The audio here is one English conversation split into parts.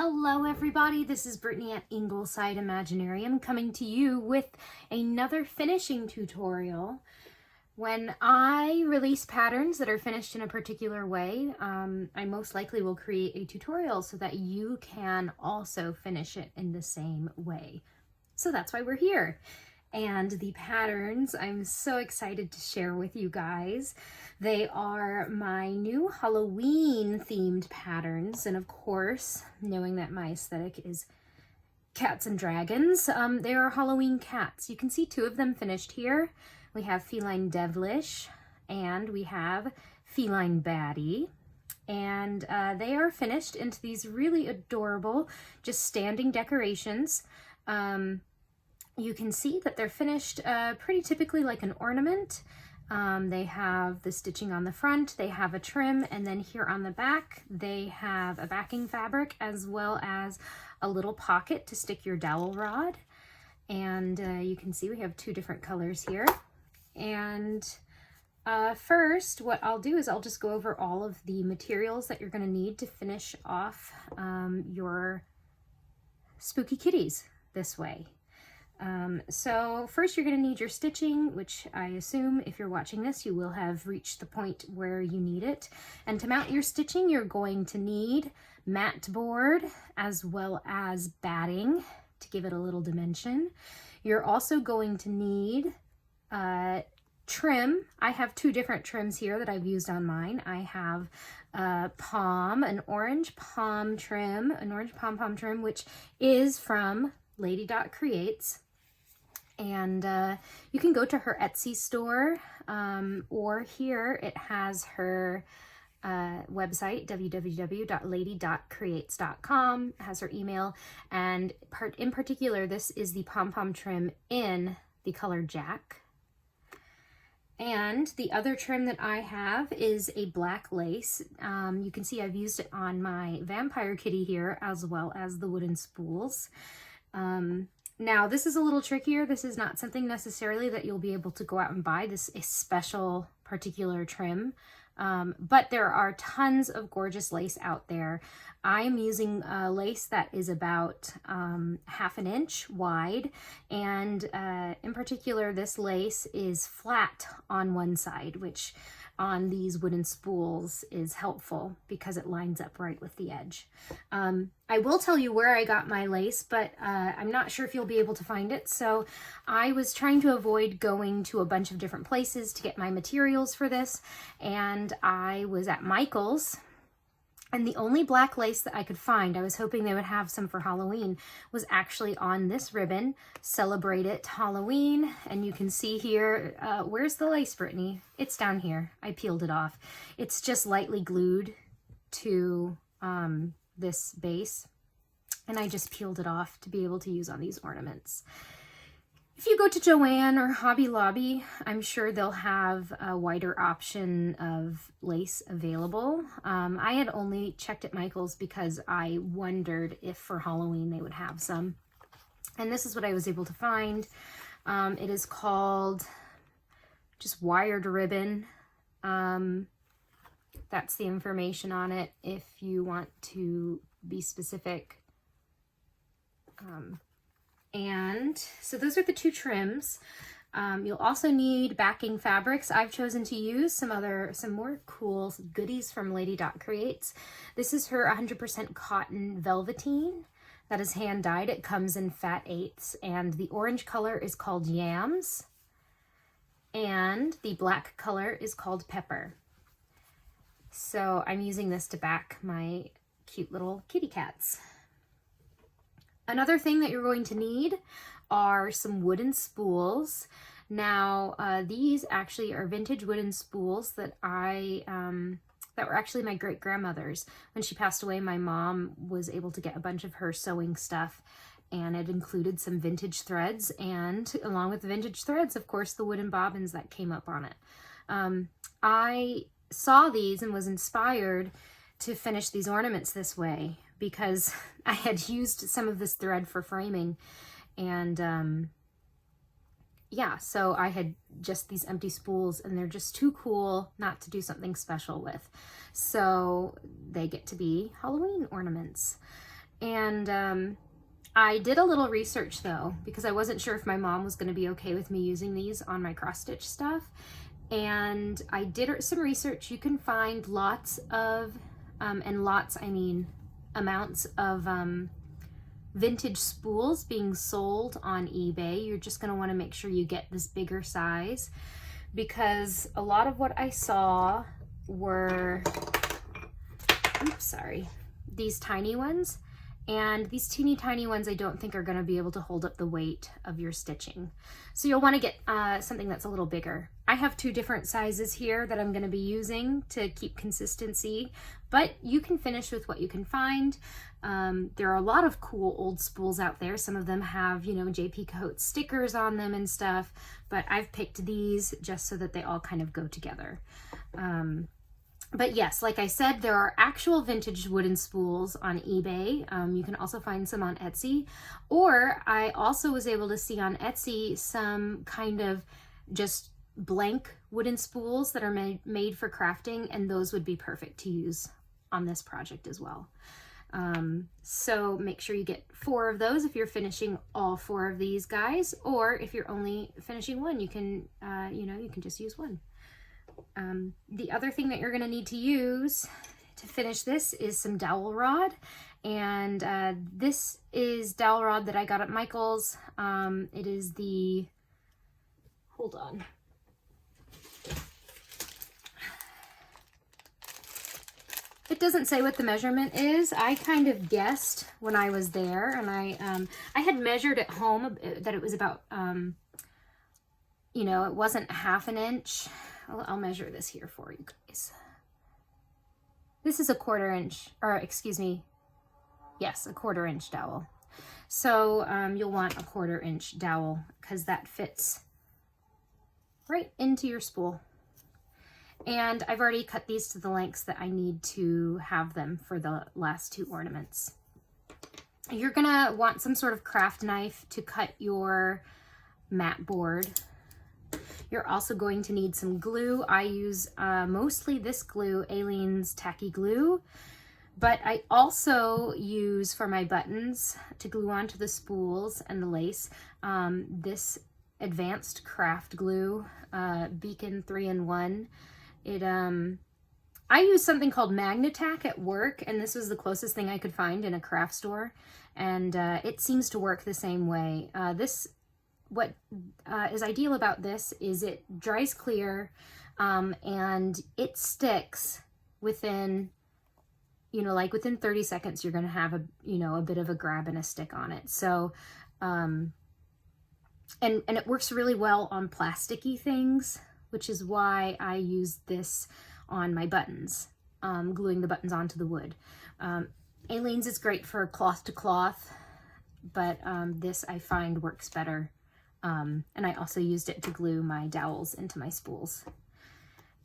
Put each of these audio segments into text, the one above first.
Hello everybody, this is Brittany at Ingleside Imaginarium coming to you with another finishing tutorial. When I release patterns that are finished in a particular way, I most likely will create a tutorial so that you can also finish it in the same way. So that's why we're here. And the patterns I'm so excited to share with you guys. They are my new Halloween themed patterns, and of course, knowing that my aesthetic is cats and dragons, they are Halloween cats. You can see two of them finished here. We have Feline Devilish and we have Feline Baddie, and they are finished into these really adorable, just standing decorations. You can see that they're finished pretty typically like an ornament. They have the stitching on the front, they have a trim, and then here on the back, they have a backing fabric as well as a little pocket to stick your dowel rod. And you can see we have two different colors here. And first, what I'll do is I'll just go over all of the materials that you're going to need to finish off your spooky kitties this way. So first you're going to need your stitching, which I assume if you're watching this, you will have reached the point where you need it. And to mount your stitching, you're going to need mat board as well as batting to give it a little dimension. You're also going to need trim. I have two different trims here that I've used on mine. I have an orange pom trim, an orange pom-pom trim, which is from Creates. And you can go to her Etsy store, or here it has her website, www.lady.creates.com, has her email, and in particular, this is the pom-pom trim in the color Jack. And the other trim that I have is a black lace. You can see I've used it on my vampire kitty here, as well as the wooden spools. Now this is a little trickier. This is not something necessarily that you'll be able to go out and buy. This is a special particular trim, but there are tons of gorgeous lace out there. I am using a lace that is about half an inch wide, and in particular this lace is flat on one side, which on these wooden spools is helpful because it lines up right with the edge. I will tell you where I got my lace, but I'm not sure if you'll be able to find it. So I was trying to avoid going to a bunch of different places to get my materials for this, and I was at Michael's. And the only black lace that I could find, I was hoping they would have some for Halloween, was actually on this ribbon, Celebrate It Halloween. And you can see here, where's the lace, Brittany? It's down here. I peeled it off. It's just lightly glued to this base. And I just peeled it off to be able to use on these ornaments. If you go to Joann or Hobby Lobby, I'm sure they'll have a wider option of lace available. I had only checked at Michael's because I wondered if for Halloween they would have some. And this is what I was able to find. It is called just wired ribbon. That's the information on it if you want to be specific. And so those are the two trims. You'll also need backing fabrics. I've chosen to use some more cool goodies from Lady.Creates. This is her 100% cotton velveteen that is hand dyed. It comes in fat 8ths, and the orange color is called Yams, and the black color is called Pepper. So I'm using this to back my cute little kitty cats. Another thing that you're going to need are some wooden spools. Now, these actually are vintage wooden spools that that were actually my great-grandmother's. When she passed away, my mom was able to get a bunch of her sewing stuff, and it included some vintage threads, and along with the vintage threads, of course, the wooden bobbins that came up on it. I saw these and was inspired to finish these ornaments this way, because I had used some of this thread for framing, and yeah, so I had just these empty spools, and they're just too cool not to do something special with. So they get to be Halloween ornaments. And I did a little research though, because I wasn't sure if my mom was going to be okay with me using these on my cross stitch stuff. And I did some research. You can find lots of, and lots, I mean amounts of vintage spools being sold on eBay. You're just going to want to make sure you get this bigger size, because a lot of what I saw were, oops, sorry, these tiny ones. And these teeny tiny ones I don't think are going to be able to hold up the weight of your stitching. So you'll want to get something that's a little bigger. I have 2 different sizes here that I'm going to be using to keep consistency, but you can finish with what you can find. There are a lot of cool old spools out there. Some of them have, you know, JP Coat stickers on them and stuff, but I've picked these just so that they all kind of go together. But yes, like I said, there are actual vintage wooden spools on eBay. You can also find some on Etsy, or I also was able to see on Etsy some kind of just blank wooden spools that are made for crafting, and those would be perfect to use on this project as well. So make sure you get 4 of those if you're finishing all 4 of these guys, or if you're only finishing one, you can, you know, you can just use one. The other thing that you're going to need to use to finish this is some dowel rod, and this is dowel rod that I got at Michael's. It is the, hold on, it doesn't say what the measurement is. I kind of guessed when I was there, and I had measured at home that it was about, you know, it wasn't 1/2 inch. I'll measure this here for you guys. This is a 1/4 inch, or excuse me, yes, a 1/4 inch dowel. So you'll want a 1/4 inch dowel, because that fits right into your spool. And I've already cut these to the lengths that I need to have them for the last 2 ornaments. You're gonna want some sort of craft knife to cut your mat board. You're also going to need some glue. I use mostly this glue, Aleene's Tacky glue, but I also use for my buttons to glue onto the spools and the lace, this advanced craft glue, Beacon 3-in-1. I use something called Magnatac at work, and this was the closest thing I could find in a craft store, and it seems to work the same way. What is ideal about this is it dries clear, and it sticks within, you know, like within 30 seconds, you're going to have a bit of a grab and a stick on it. So, and it works really well on plasticky things, which is why I use this on my buttons, gluing the buttons onto the wood. Aleene's is great for cloth to cloth, but this I find works better. And I also used it to glue my dowels into my spools.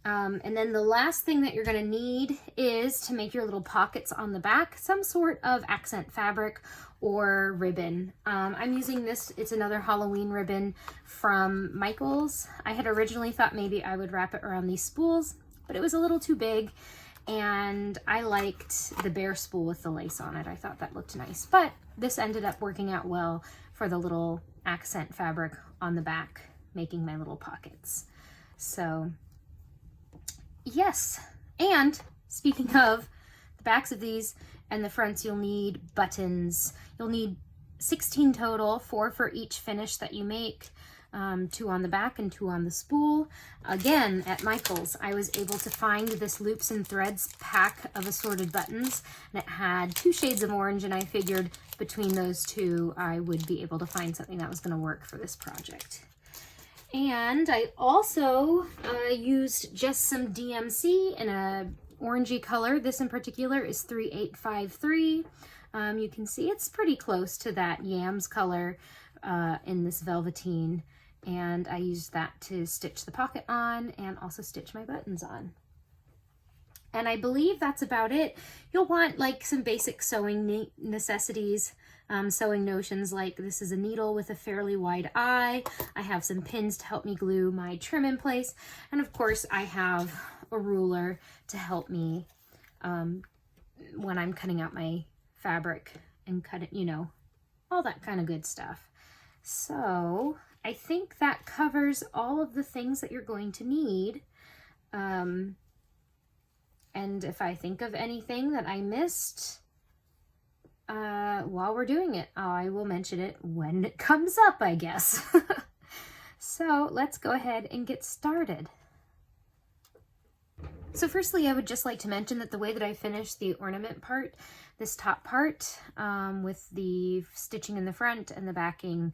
And then the last thing that you're going to need is to make your little pockets on the back, some sort of accent fabric or ribbon. I'm using this, it's another Halloween ribbon from Michael's. I had originally thought maybe I would wrap it around these spools, but it was a little too big, and I liked the bare spool with the lace on it. I thought that looked nice, but this ended up working out well for the little accent fabric on the back, making my little pockets. So yes, and speaking of the backs of these and the fronts, you'll need buttons. You'll need 16 total, 4 for each finish that you make, 2 on the back and 2 on the spool. Again, at Michael's, I was able to find this Loops and Threads pack of assorted buttons, and it had 2 shades of orange, and I figured between those 2, I would be able to find something that was going to work for this project. And I also used just some DMC in a orangey color. This in particular is 3853. You can see it's pretty close to that yams color in this velveteen. And I used that to stitch the pocket on and also stitch my buttons on. And I believe that's about it. You'll want like some basic sewing necessities, sewing notions, like this is a needle with a fairly wide eye. I have some pins to help me glue my trim in place. And of course I have a ruler to help me when I'm cutting out my fabric and cut it, you know, all that kind of good stuff. So I think that covers all of the things that you're going to need. And if I think of anything that I missed while we're doing it, I will mention it when it comes up, I guess. So let's go ahead and get started. So firstly, I would just like to mention that the way that I finished the ornament part, this top part, with the stitching in the front and the backing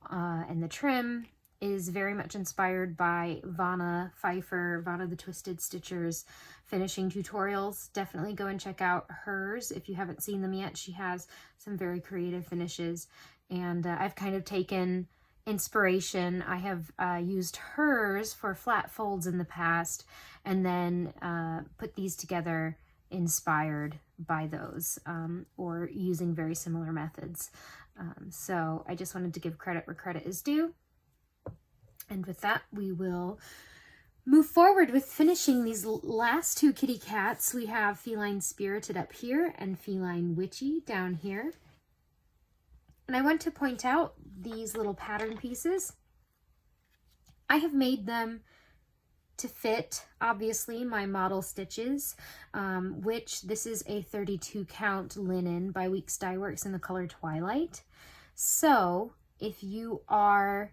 and the trim, is very much inspired by Vanna Pfeiffer, Vanna the Twisted Stitcher's finishing tutorials. Definitely go and check out hers if you haven't seen them yet. She has some very creative finishes, and I've kind of taken inspiration. I have used hers for flat folds in the past, and then put these together inspired by those, or using very similar methods. So I just wanted to give credit where credit is due. And with that, we will move forward with finishing these last two kitty cats. We have Feline Spirited up here and Feline Witchy down here. And I want to point out these little pattern pieces. I have made them to fit, obviously, my model stitches, which this is a 32 count linen by Weeks Dye Works in the color Twilight. So if you are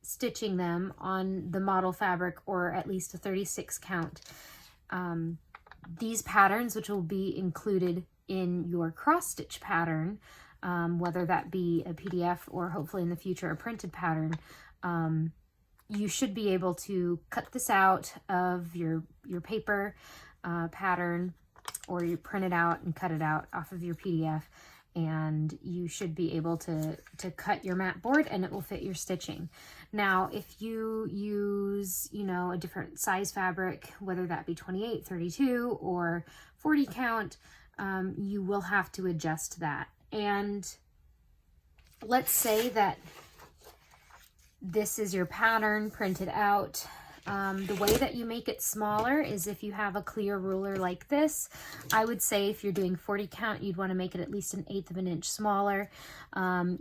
stitching them on the model fabric, or at least a 36 count, these patterns, which will be included in your cross stitch pattern, whether that be a PDF or hopefully in the future a printed pattern, you should be able to cut this out of your paper pattern, or you print it out and cut it out off of your PDF, and you should be able to cut your mat board and it will fit your stitching. Now, if you use, you know, a different size fabric, whether that be 28, 32, or 40 count, you will have to adjust that. And let's say that this is your pattern printed out. The way that you make it smaller is if you have a clear ruler like this. I would say if you're doing 40 count, you'd want to make it at least 1/8 of an inch smaller.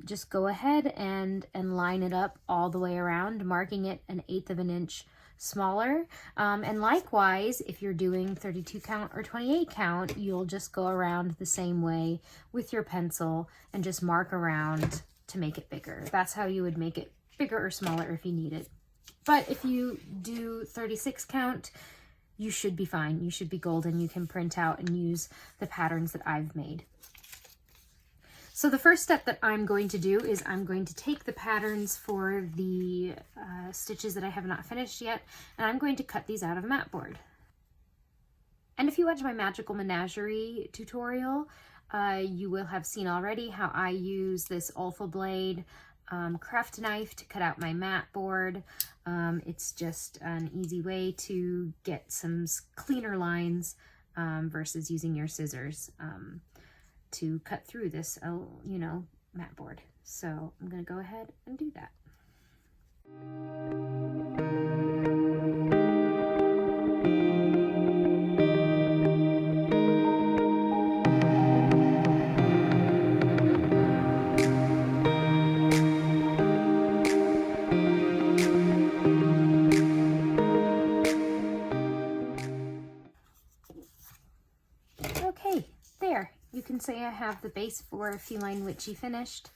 Just go ahead and line it up all the way around, marking it 1/8 of an inch smaller. And likewise, if you're doing 32 count or 28 count, you'll just go around the same way with your pencil and just mark around to make it bigger. That's how you would make it bigger or smaller if you need it. But if you do 36 count, you should be fine. You should be golden. You can print out and use the patterns that I've made. So the first step that I'm going to do is I'm going to take the patterns for the stitches that I have not finished yet, and I'm going to cut these out of a mat board. And if you watch my Magical Menagerie tutorial, you will have seen already how I use this Olfa blade craft knife to cut out my mat board. It's just an easy way to get some cleaner lines versus using your scissors to cut through this, you know, mat board. So I'm going to go ahead and do that. Okay, there. You can say I have the base for Feline Witchy finished.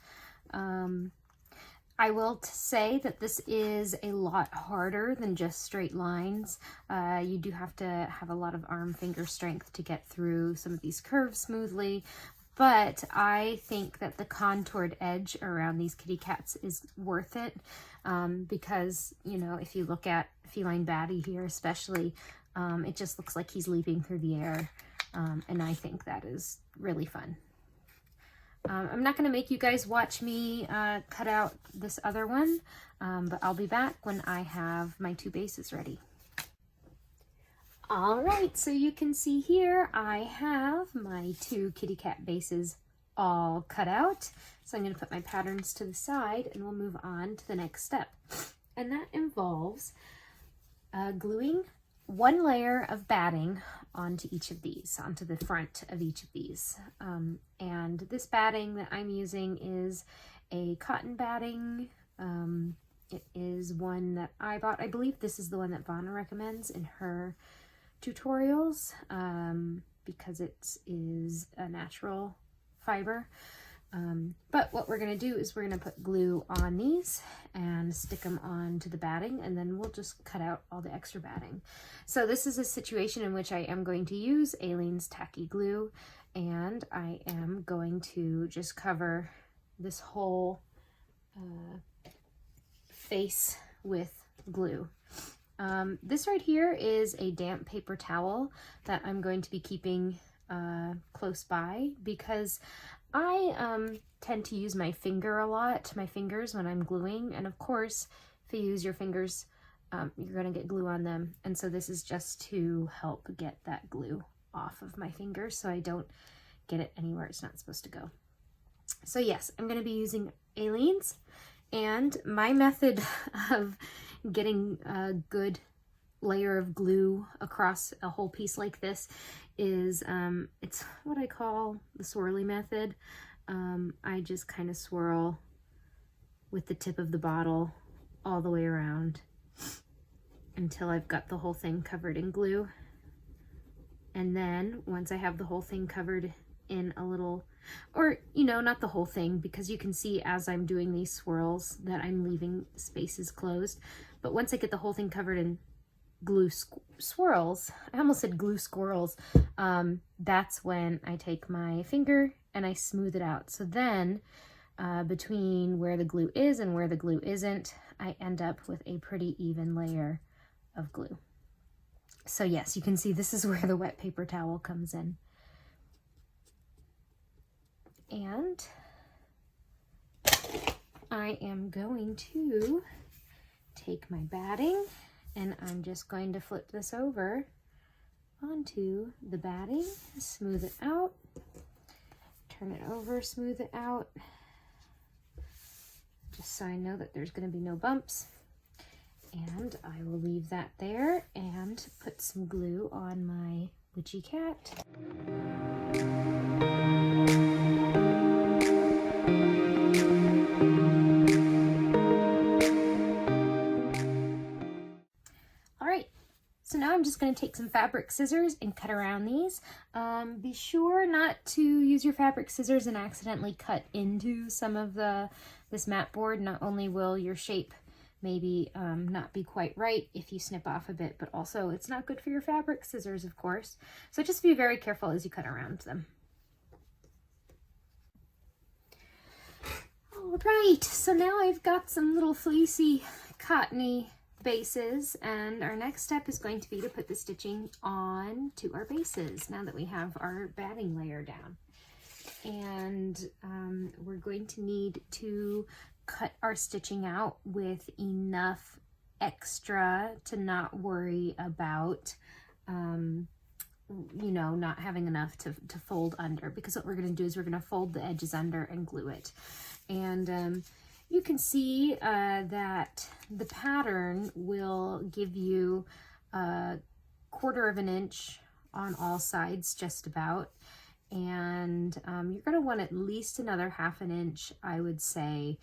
I will say that this is a lot harder than just straight lines. You do have to have a lot of arm finger strength to get through some of these curves smoothly, but I think that the contoured edge around these kitty cats is worth it, because, you know, if you look at Feline Batty here especially, it just looks like he's leaping through the air, and I think that is really fun. I'm not going to make you guys watch me cut out this other one, but I'll be back when I have my two bases ready. All right, so you can see here I have my two kitty cat bases all cut out. So I'm going to put my patterns to the side and we'll move on to the next step. And that involves gluing one layer of batting onto each of these, onto the front of each of these. And this batting that I'm using is a cotton batting. It is one that I bought. I believe this is the one that Vonna recommends in her tutorials, because it is a natural fiber. But what we're going to do is we're going to put glue on these and stick them onto the batting, and then we'll just cut out all the extra batting. So this is a situation in which I am going to use Aleene's Tacky glue, and I am going to just cover this whole face with glue. This right here is a damp paper towel that I'm going to be keeping close by, because I tend to use my finger a lot, my fingers, when I'm gluing. And of course, if you use your fingers, you're going to get glue on them. And so this is just to help get that glue off of my fingers so I don't get it anywhere it's not supposed to go. So yes, I'm going to be using Aleene's. And my method of getting a good layer of glue across a whole piece like this is, it's what I call the swirly method. I just kind of swirl with the tip of the bottle all the way around until I've got the whole thing covered in glue. And then once I have the whole thing covered in a little, or you know, not the whole thing, because you can see as I'm doing these swirls that I'm leaving spaces closed. But once I get the whole thing covered in glue swirls, I almost said glue squirrels, that's when I take my finger and I smooth it out. So then between where the glue is and where the glue isn't, I end up with a pretty even layer of glue. So yes, you can see this is where the wet paper towel comes in. And I am going to take my batting and I'm just going to flip this over onto the batting, smooth it out, turn it over, smooth it out, just so I know that there's going to be no bumps. And I will leave that there and put some glue on my witchy cat. So now I'm just going to take some fabric scissors and cut around these. Be sure not to use your fabric scissors and accidentally cut into some of this mat board. Not only will your shape maybe not be quite right if you snip off a bit, but also it's not good for your fabric scissors, of course. So just be very careful as you cut around them. All right, so now I've got some little fleecy, cottony bases, and our next step is going to be to put the stitching on to our bases now that we have our batting layer down. And we're going to need to cut our stitching out with enough extra to not worry about you know, not having enough to fold under, because what we're going to do is we're going to fold the edges under and glue it. And you can see that the pattern will give you a 1/4 of an inch on all sides, just about. And you're going to want at least another 1/2 inch, I would say,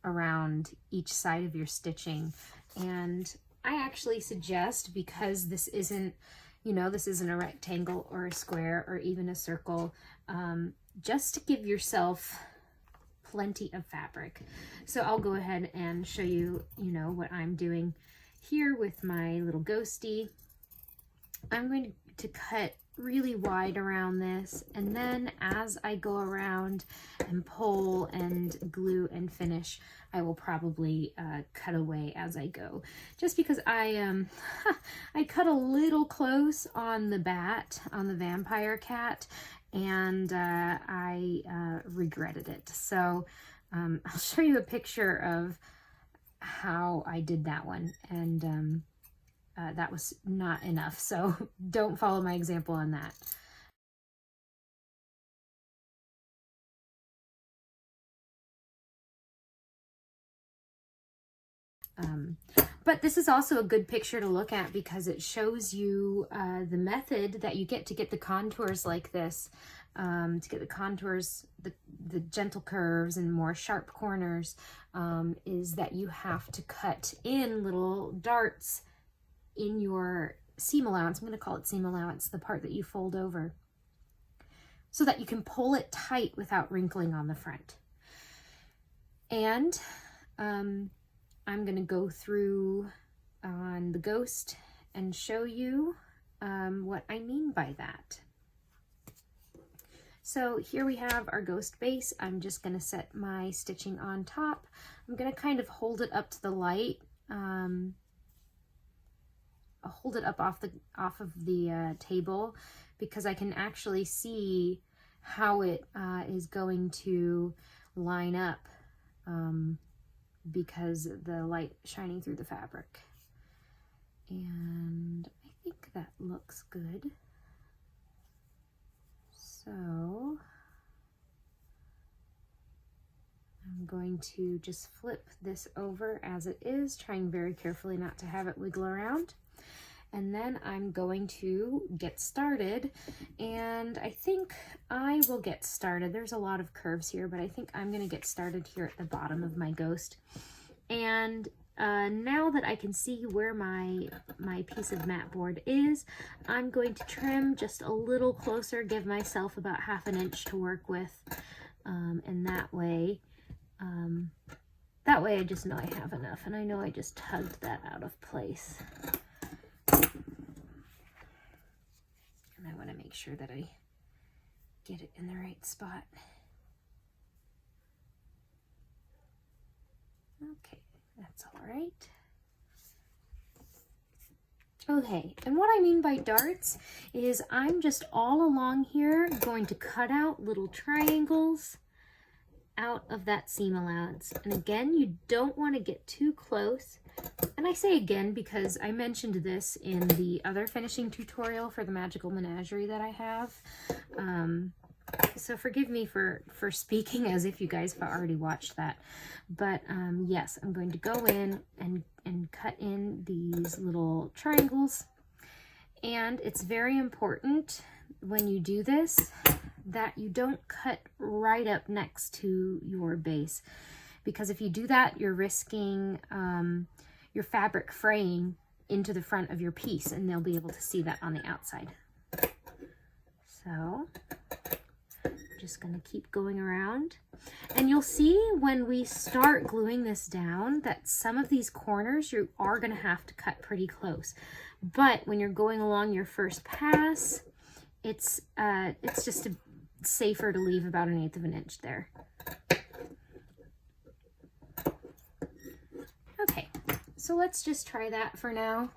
around each side of your stitching. And I actually suggest, because this isn't, you know, this isn't a rectangle or a square or even a circle, just to give yourself plenty of fabric. So I'll go ahead and show you, you know, what I'm doing here with my little ghosty. I'm going to cut really wide around this, and then as I go around and pull and glue and finish, I will probably cut away as I go, just because I cut a little close on the bat, on the vampire cat, and I regretted it. So I'll show you a picture of how I did that one, and that was not enough, so don't follow my example on that. But this is also a good picture to look at because it shows you the method that you get to get the contours like this, to get the contours, the gentle curves and more sharp corners, is that you have to cut in little darts in your seam allowance. I'm going to call it seam allowance, the part that you fold over, so that you can pull it tight without wrinkling on the front. And I'm going to go through on the ghost and show you what I mean by that. So here we have our ghost base. I'm just going to set my stitching on top. I'm going to kind of hold it up to the light. I'll hold it up off of the table because I can actually see how it is going to line up because the light shining through the fabric. And I think that looks good. So I'm going to just flip this over as it is, trying very carefully not to have it wiggle around. And then I'm going to get started, and I think I will get started. There's a lot of curves here, but I think I'm going to get started here at the bottom of my ghost. And now that I can see where my piece of mat board is, I'm going to trim just a little closer, give myself about ½ inch to work with, and that way I just know I have enough, and I know I just tugged that out of place. And I want to make sure that I get it in the right spot. Okay, that's all right. Okay, and what I mean by darts is I'm just all along here going to cut out little triangles out of that seam allowance. And again, you don't want to get too close. And I say again because I mentioned this in the other finishing tutorial for the Magical Menagerie that I have. So forgive me for speaking as if you guys have already watched that. But yes, I'm going to go in and cut in these little triangles. And it's very important when you do this that you don't cut right up next to your base, because if you do that, you're risking your fabric fraying into the front of your piece, and they'll be able to see that on the outside. So I'm just going to keep going around, and you'll see when we start gluing this down that some of these corners you are going to have to cut pretty close, but when you're going along your first pass, it's just safer to leave about 1/8 of an inch there. Okay, so let's just try that for now.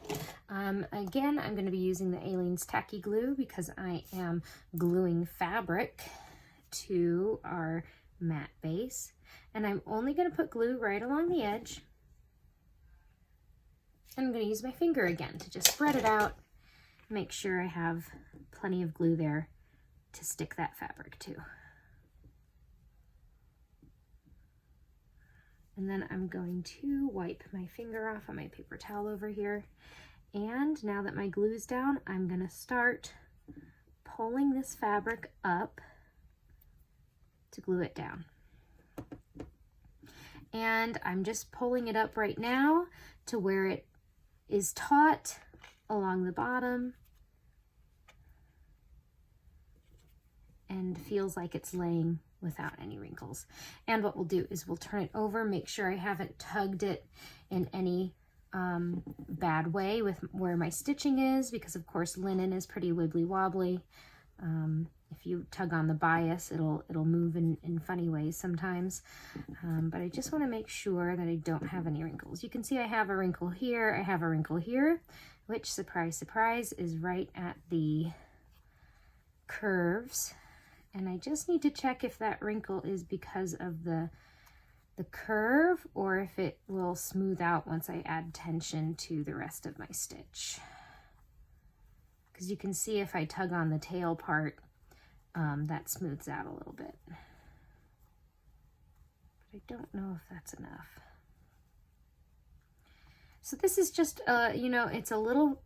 Again, I'm going to be using the Aleene's Tacky glue because I am gluing fabric to our mat base, and I'm only going to put glue right along the edge. And I'm going to use my finger again to just spread it out, make sure I have plenty of glue there to stick that fabric to. And then I'm going to wipe my finger off on my paper towel over here. And now that my glue's down, I'm going to start pulling this fabric up to glue it down. And I'm just pulling it up right now to where it is taut along the bottom and feels like it's laying without any wrinkles. And what we'll do is we'll turn it over, make sure I haven't tugged it in any bad way with where my stitching is, because of course linen is pretty wibbly wobbly. If you tug on the bias, it'll move in funny ways sometimes. But I just want to make sure that I don't have any wrinkles. You can see I have a wrinkle here, I have a wrinkle here, which, surprise, surprise, is right at the curves. And I just need to check if that wrinkle is because of the curve or if it will smooth out once I add tension to the rest of my stitch. Because you can see if I tug on the tail part, that smooths out a little bit. But I don't know if that's enough. So this is just, you know, it's a little,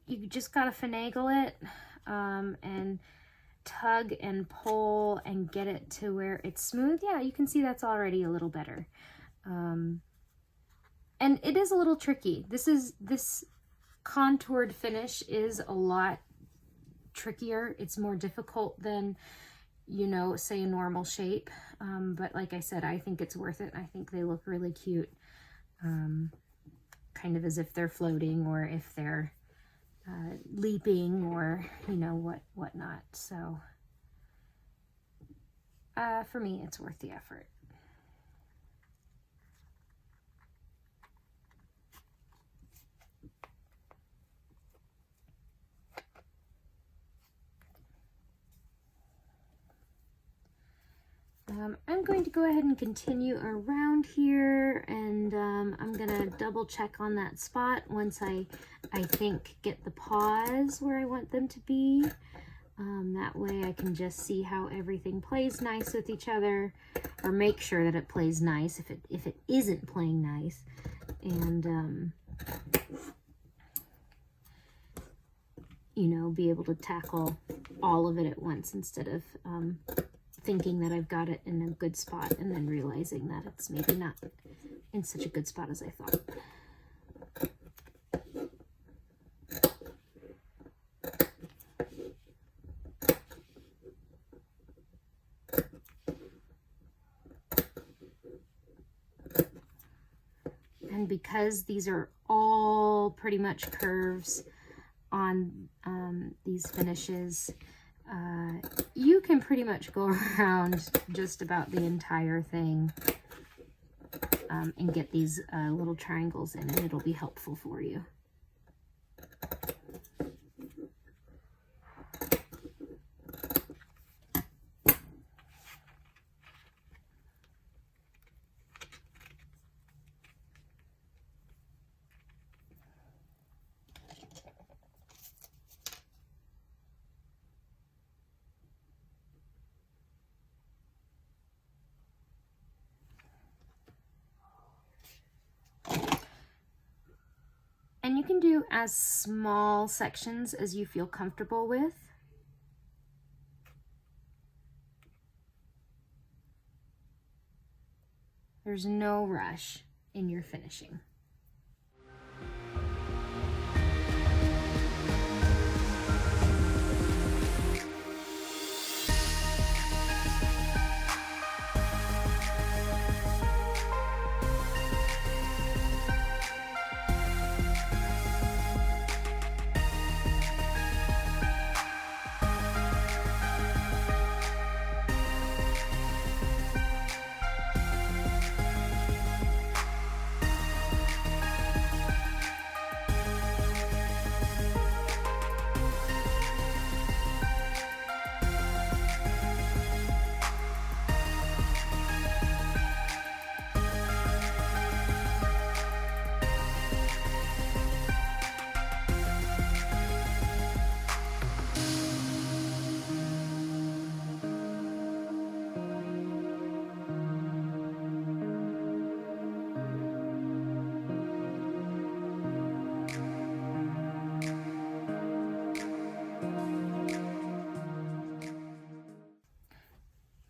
you just gotta finagle it and tug and pull and get it to where it's smooth. Yeah, you can see that's already a little better. And it is a little tricky. This contoured finish is a lot trickier. It's more difficult than, you know, say a normal shape. But like I said, I think it's worth it. I think they look really cute. Kind of as if they're floating, or if they're leaping, or, you know, whatnot. So for me, it's worth the effort. I'm going to go ahead and continue around here, and I'm gonna double check on that spot once I think get the paws where I want them to be. That way I can just see how everything plays nice with each other, or make sure that it plays nice if it isn't playing nice, and you know, be able to tackle all of it at once instead of thinking that I've got it in a good spot and then realizing that it's maybe not in such a good spot as I thought. And because these are all pretty much curves on these finishes, you can pretty much go around just about the entire thing and get these little triangles in, and it'll be helpful for you. And you can do as small sections as you feel comfortable with. There's no rush in your finishing.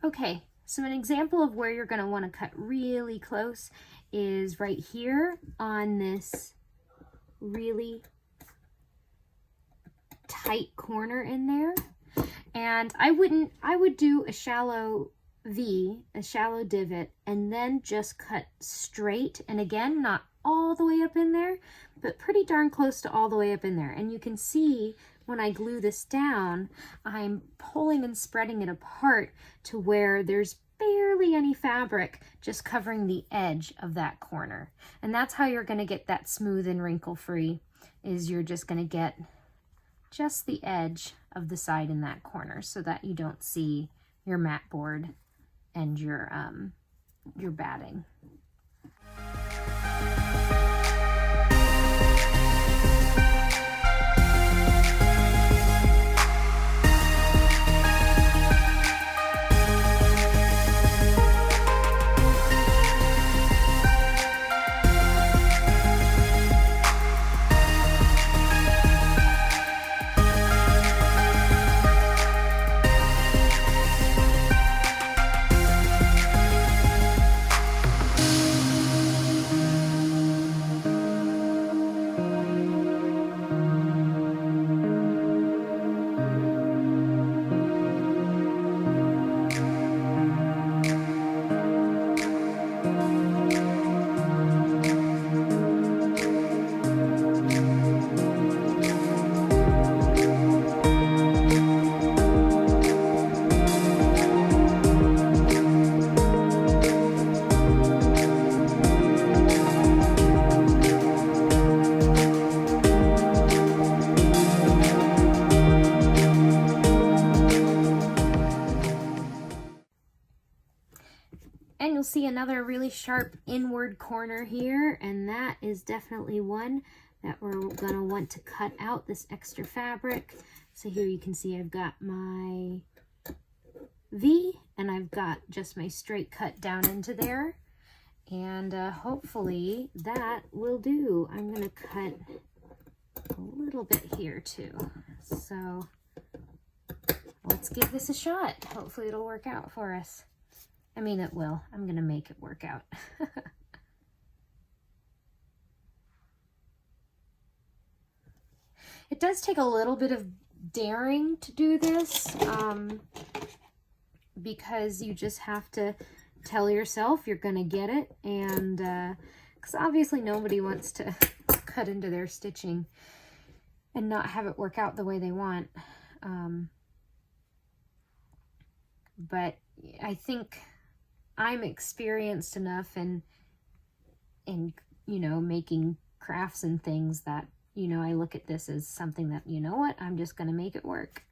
Okay, so an example of where you're going to want to cut really close is right here on this really tight corner in there. And I would do a shallow V, a shallow divot, and then just cut straight. And again, not all the way up in there, but pretty darn close to all the way up in there. And you can see when I glue this down, I'm pulling and spreading it apart to where there's barely any fabric just covering the edge of that corner. And that's how you're going to get that smooth and wrinkle free, is you're just going to get just the edge of the side in that corner so that you don't see your mat board and your batting. And you'll see another really sharp inward corner here, and that is definitely one that we're gonna want to cut out this extra fabric. So here you can see I've got my V, and I've got just my straight cut down into there. And hopefully that will do. I'm gonna cut a little bit here too. So let's give this a shot. Hopefully it'll work out for us. I mean, it will. I'm gonna make it work out. It does take a little bit of daring to do this, because you just have to tell yourself you're gonna get it, and because obviously nobody wants to cut into their stitching and not have it work out the way they want. But I think I'm experienced enough in you know, making crafts and things that, you know, I look at this as something that, you know what, I'm just gonna make it work.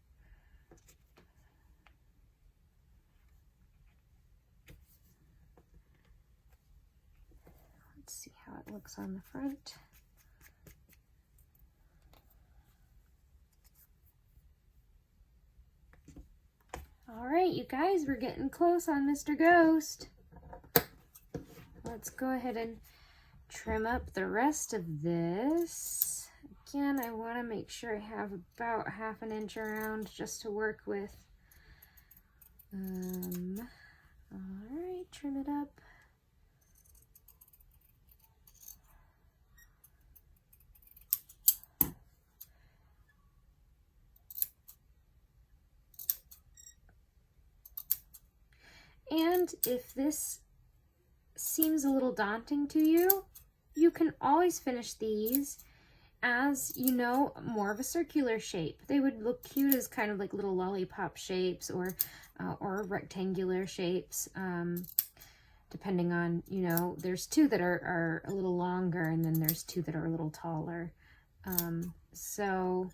Let's see how it looks on the front. All right, you guys, we're getting close on Mr. Ghost. Let's go ahead and trim up the rest of this. Again, I want to make sure I have about 1/2 inch around just to work with. All right, trim it up. And if this seems a little daunting to you, you can always finish these as, you know, more of a circular shape. They would look cute as kind of like little lollipop shapes or rectangular shapes, depending on, you know, there's two that are a little longer, and then there's two that are a little taller. So,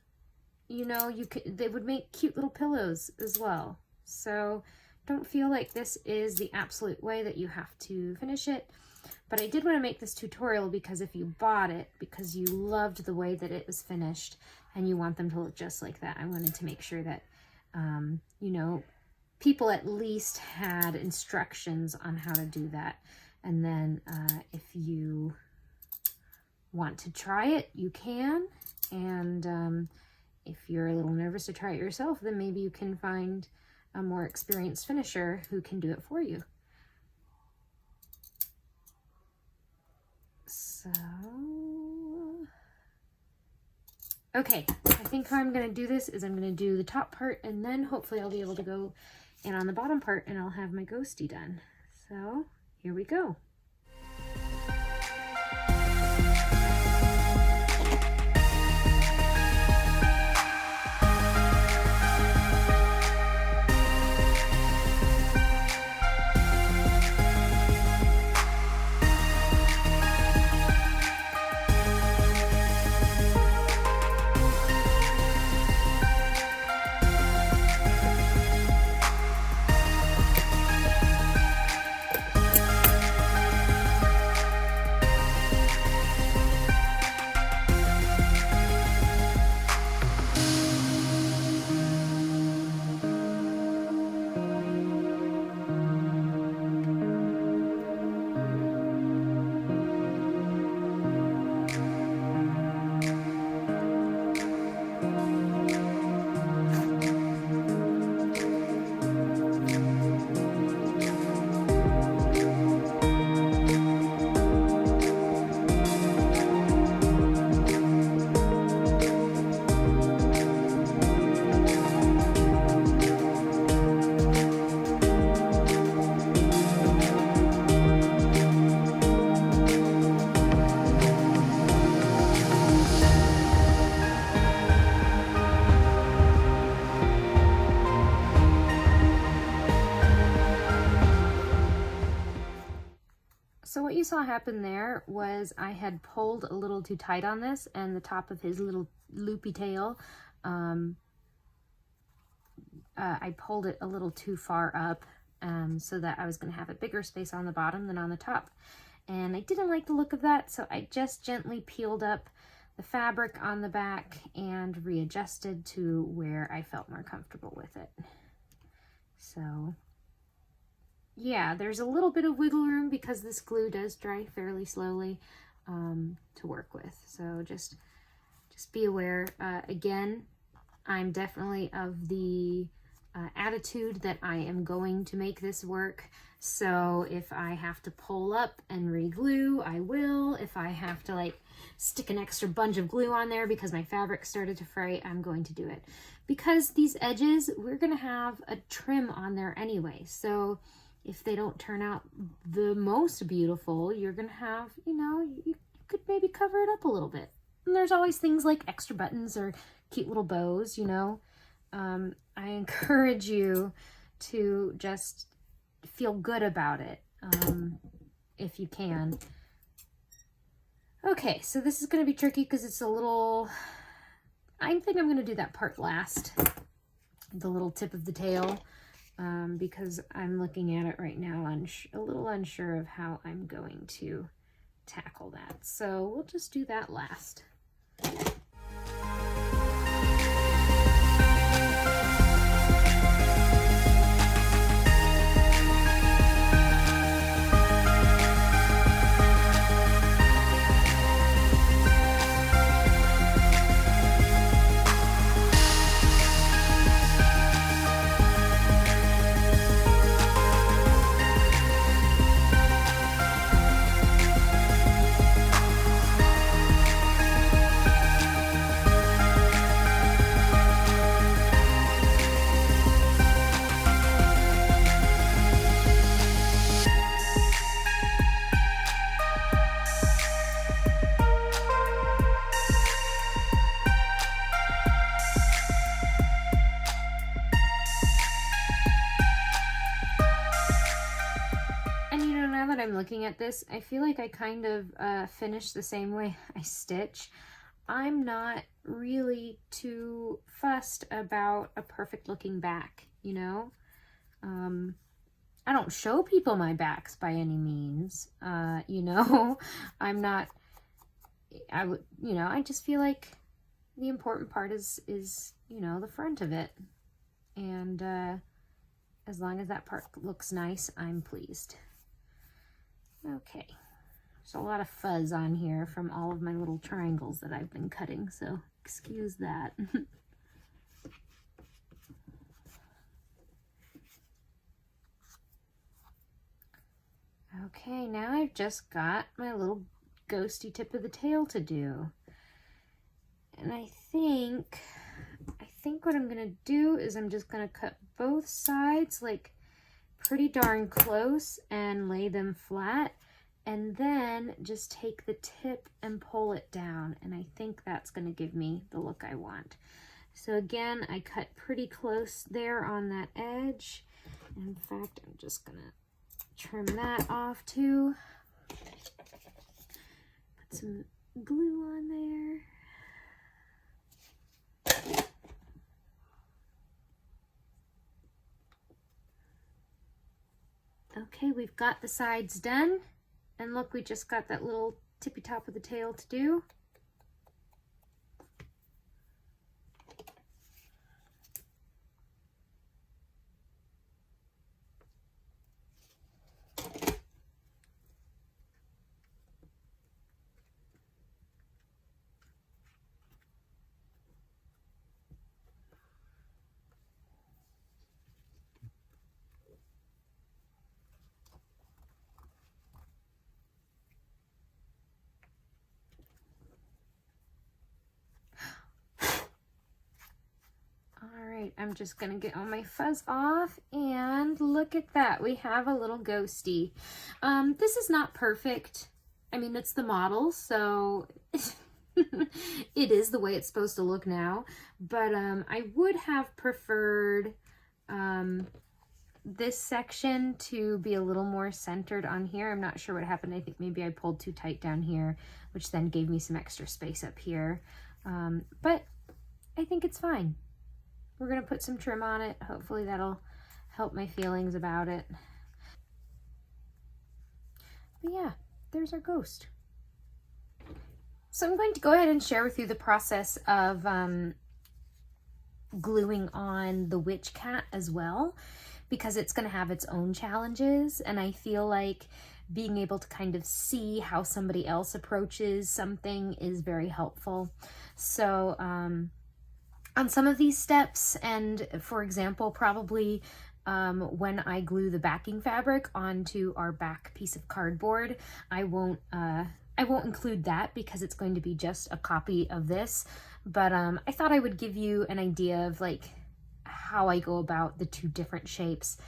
you know, they would make cute little pillows as well. So don't feel like this is the absolute way that you have to finish it. But I did want to make this tutorial because if you bought it because you loved the way that it was finished and you want them to look just like that, I wanted to make sure that, you know, people at least had instructions on how to do that. And then if you want to try it, you can. And if you're a little nervous to try it yourself, then maybe you can find a more experienced finisher who can do it for you. So, okay, I think how I'm going to do this is I'm going to do the top part, and then hopefully I'll be able to go in on the bottom part and I'll have my ghosty done. So here we go. So what you saw happen there was I had pulled a little too tight on this, and the top of his little loopy tail, I pulled it a little too far up, so that I was going to have a bigger space on the bottom than on the top. And I didn't like the look of that, so I just gently peeled up the fabric on the back and readjusted to where I felt more comfortable with it. So yeah, there's a little bit of wiggle room because this glue does dry fairly slowly to work with. So just be aware. Again, I'm definitely of the attitude that I am going to make this work. So if I have to pull up and re-glue, I will. If I have to like stick an extra bunch of glue on there because my fabric started to fray, I'm going to do it. Because these edges, we're gonna have a trim on there anyway. So if they don't turn out the most beautiful, you're gonna have, you know, you could maybe cover it up a little bit. And there's always things like extra buttons or cute little bows, you know. I encourage you to just feel good about it, if you can. Okay, so this is going to be tricky because it's a little, I think I'm going to do that part last, the little tip of the tail, because I'm looking at it right now, a little unsure of how I'm going to tackle that. So we'll just do that last. Looking at this, I feel like I kind of finish the same way I stitch. I'm not really too fussed about a perfect looking back, you know. I don't show people my backs by any means, you know. I'm not, you know, I just feel like the important part is, you know, the front of it. And as long as that part looks nice, I'm pleased. Okay, there's a lot of fuzz on here from all of my little triangles that I've been cutting, so excuse that. Okay, now I've just got my little ghosty tip of the tail to do. And I think what I'm gonna do is I'm just gonna cut both sides like pretty darn close and lay them flat, and then just take the tip and pull it down, and I think that's going to give me the look I want. So again, I cut pretty close there on that edge. In fact, I'm just going to trim that off too. Put some glue on there. Okay, we've got the sides done, and look, we just got that little tippy top of the tail to do. I'm just gonna get all my fuzz off, and look at that, we have a little ghosty. This is not perfect. I mean, it's the model, so it is the way it's supposed to look now, but I would have preferred this section to be a little more centered on here. I'm not sure what happened. I think maybe I pulled too tight down here, which then gave me some extra space up here, but I think it's fine. We're going to put some trim on it. Hopefully that'll help my feelings about it. But yeah, there's our ghost. So I'm going to go ahead and share with you the process of gluing on the witch cat as well, because it's going to have its own challenges, and I feel like being able to kind of see how somebody else approaches something is very helpful. So on some of these steps, and for example, probably when I glue the backing fabric onto our back piece of cardboard, I won't include that because it's going to be just a copy of this, but I thought I would give you an idea of like how I go about the two different shapes.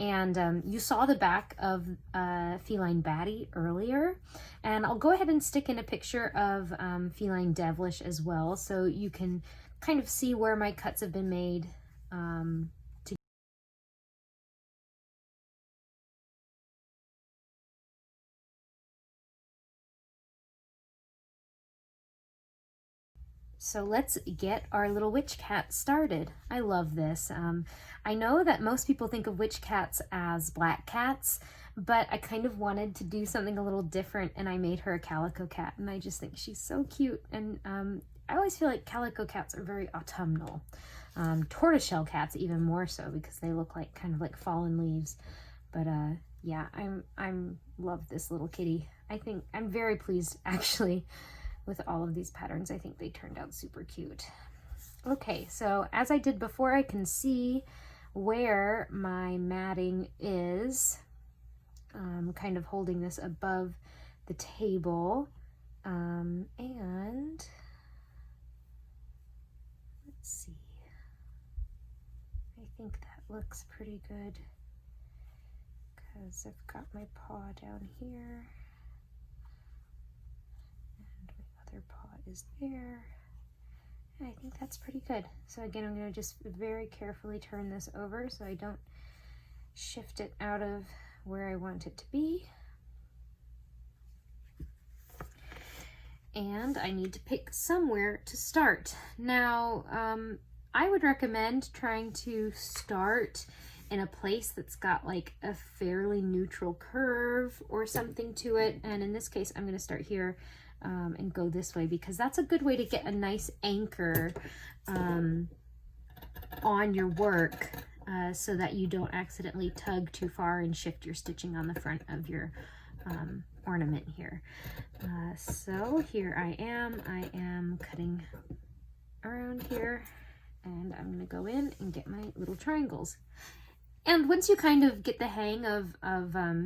And you saw the back of Feline Batty earlier, and I'll go ahead and stick in a picture of Feline Devilish as well, so you can kind of see where my cuts have been made. So let's get our little witch cat started. I love this. I know that most people think of witch cats as black cats, but I kind of wanted to do something a little different, and I made her a calico cat, and I just think she's so cute. And I always feel like calico cats are very autumnal. Tortoiseshell cats even more so, because they look like kind of like fallen leaves. But yeah, I'm love this little kitty. I think I'm very pleased actually with all of these patterns. I think they turned out super cute. Okay, so as I did before, I can see where my matting is. Kind of holding this above the table. And let's see. I think that looks pretty good because I've got my paw down here. Other paw is there. I think that's pretty good. So again, I'm going to just very carefully turn this over so I don't shift it out of where I want it to be. And I need to pick somewhere to start. Now, I would recommend trying to start in a place that's got like a fairly neutral curve or something to it. And in this case, I'm going to start here and go this way, because that's a good way to get a nice anchor on your work so that you don't accidentally tug too far and shift your stitching on the front of your ornament here. So here I am cutting around here, and I'm going to go in and get my little triangles. And once you kind of get the hang of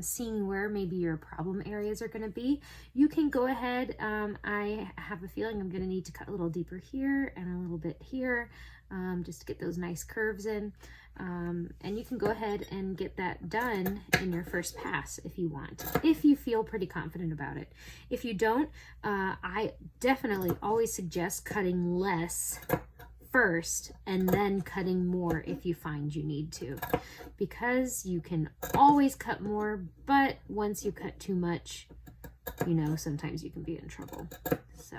seeing where maybe your problem areas are going to be, you can go ahead. I have a feeling I'm going to need to cut a little deeper here and a little bit here, just to get those nice curves in. And you can go ahead and get that done in your first pass if you want, if you feel pretty confident about it. If you don't, I definitely always suggest cutting less first and then cutting more if you find you need to, because you can always cut more, but once you cut too much, you know, sometimes you can be in trouble. So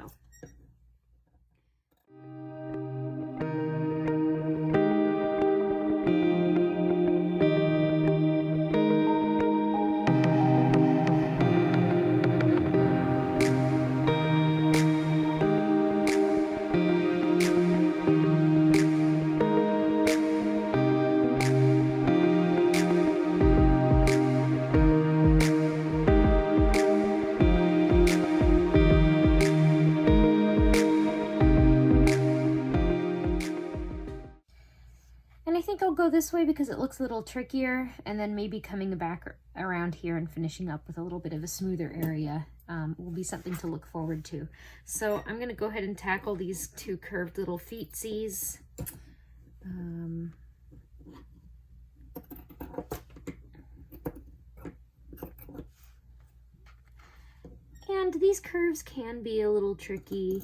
I'll go this way because it looks a little trickier, and then maybe coming back around here and finishing up with a little bit of a smoother area will be something to look forward to. So I'm going to go ahead and tackle these two curved little feetsies. And these curves can be a little tricky.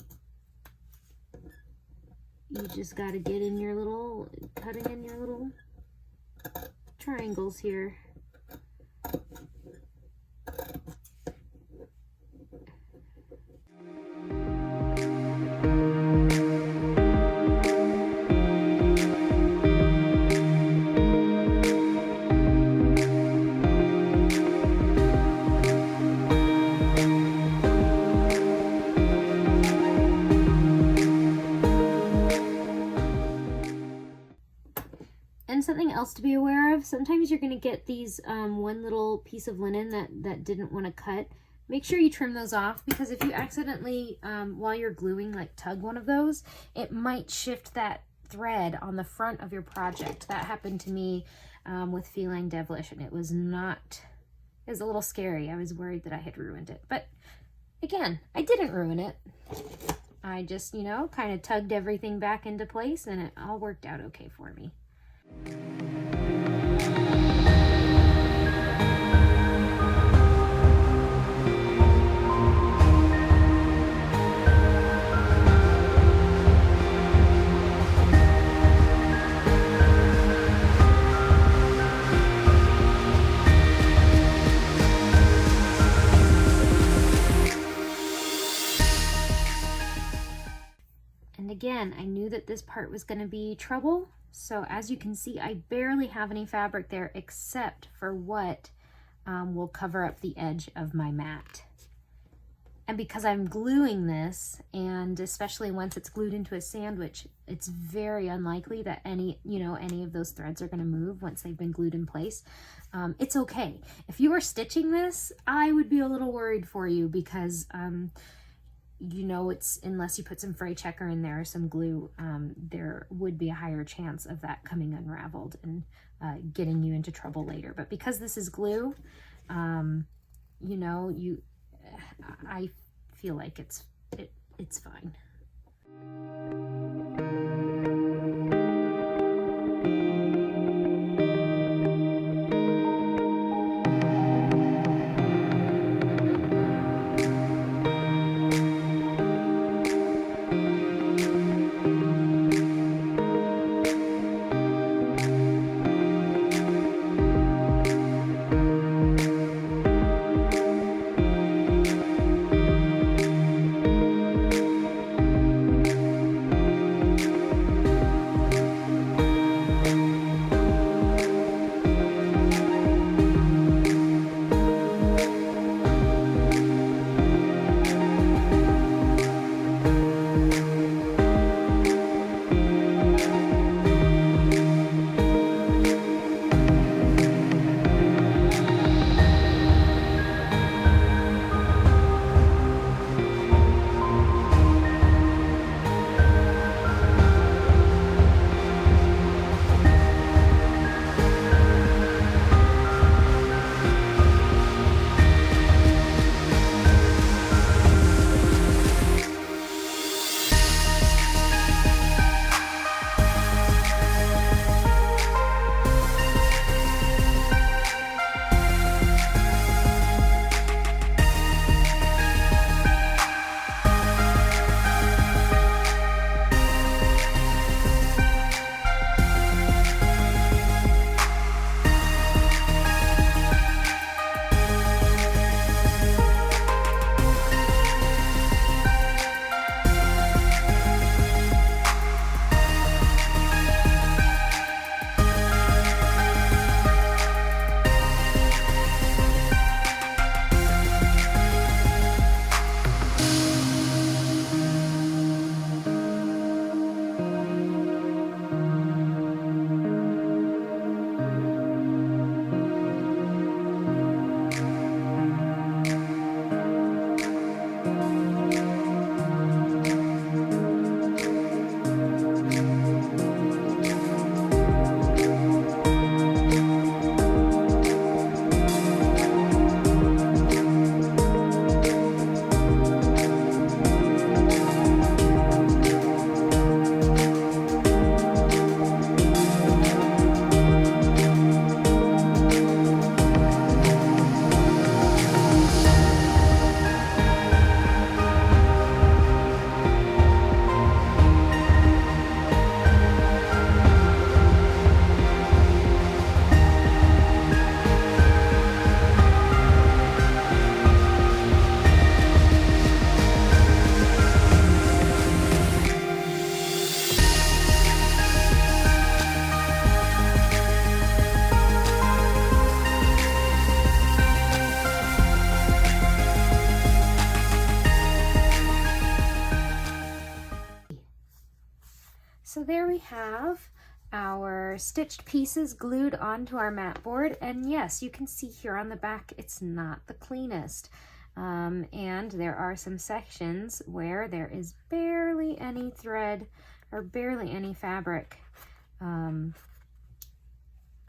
You just got to get in your little, cutting in your little triangles here. else to be aware of. Sometimes you're going to get these one little piece of linen that didn't want to cut. Make sure you trim those off, because if you accidentally, while you're gluing, like tug one of those, it might shift that thread on the front of your project. That happened to me with Feline Devilish, and it was a little scary. I was worried that I had ruined it. But again, I didn't ruin it. I just, you know, kind of tugged everything back into place, and it all worked out okay for me. Again, I knew that this part was going to be trouble, so as you can see, I barely have any fabric there except for what will cover up the edge of my mat. And because I'm gluing this, and especially once it's glued into a sandwich, it's very unlikely that any of those threads are going to move once they've been glued in place. It's okay. If you were stitching this, I would be a little worried for you, because you know, it's, unless you put some fray checker in there or some glue, there would be a higher chance of that coming unraveled and getting you into trouble later. But because this is glue, you know, I feel like it's fine. So there we have our stitched pieces glued onto our mat board, and yes, you can see here on the back it's not the cleanest, and there are some sections where there is barely any thread or barely any fabric on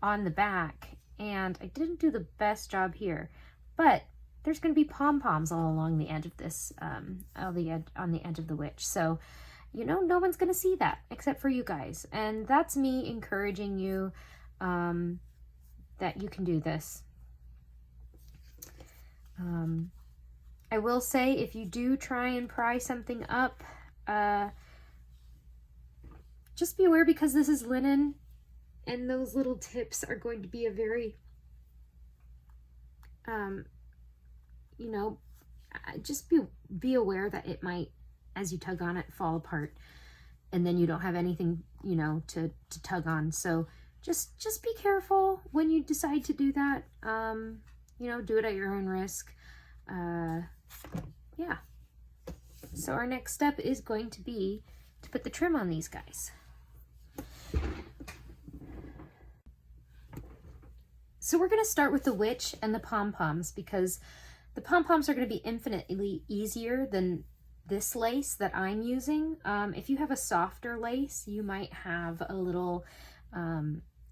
the back, and I didn't do the best job here, but there's going to be pom-poms all along the edge of this, on the edge of the witch, so you know, no one's going to see that except for you guys. And that's me encouraging you that you can do this. I will say, if you do try and pry something up, just be aware, because this is linen and those little tips are going to be a very, you know, just be aware that it might, as you tug on it, fall apart, and then you don't have anything, you know, to tug on. So just be careful when you decide to do that. You know, do it at your own risk. Yeah. So our next step is going to be to put the trim on these guys. So we're going to start with the witch and the pom-poms, because the pom-poms are going to be infinitely easier than this lace that I'm using. If you have a softer lace, you might have a little,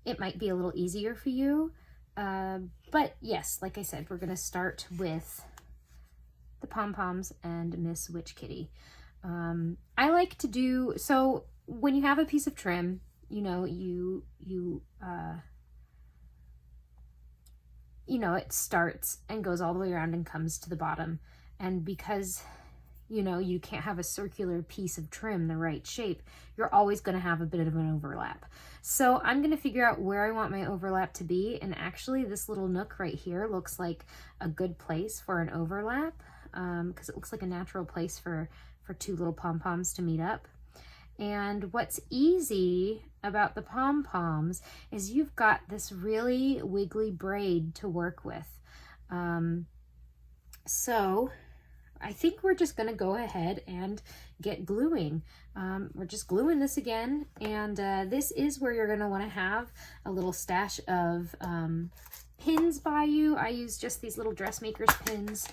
it might be a little easier for you. But yes, like I said, we're going to start with the pom-poms and Miss Witch Kitty. I like to do, so when you have a piece of trim, you know, you know, it starts and goes all the way around and comes to the bottom. And because, you know, you can't have a circular piece of trim the right shape, you're always going to have a bit of an overlap. So I'm going to figure out where I want my overlap to be, and actually this little nook right here looks like a good place for an overlap, because it looks like a natural place for two little pom-poms to meet up. And what's easy about the pom-poms is you've got this really wiggly braid to work with. So I think we're just going to go ahead and get gluing. We're just gluing this again, and this is where you're going to want to have a little stash of pins by you. I use just these little dressmaker's pins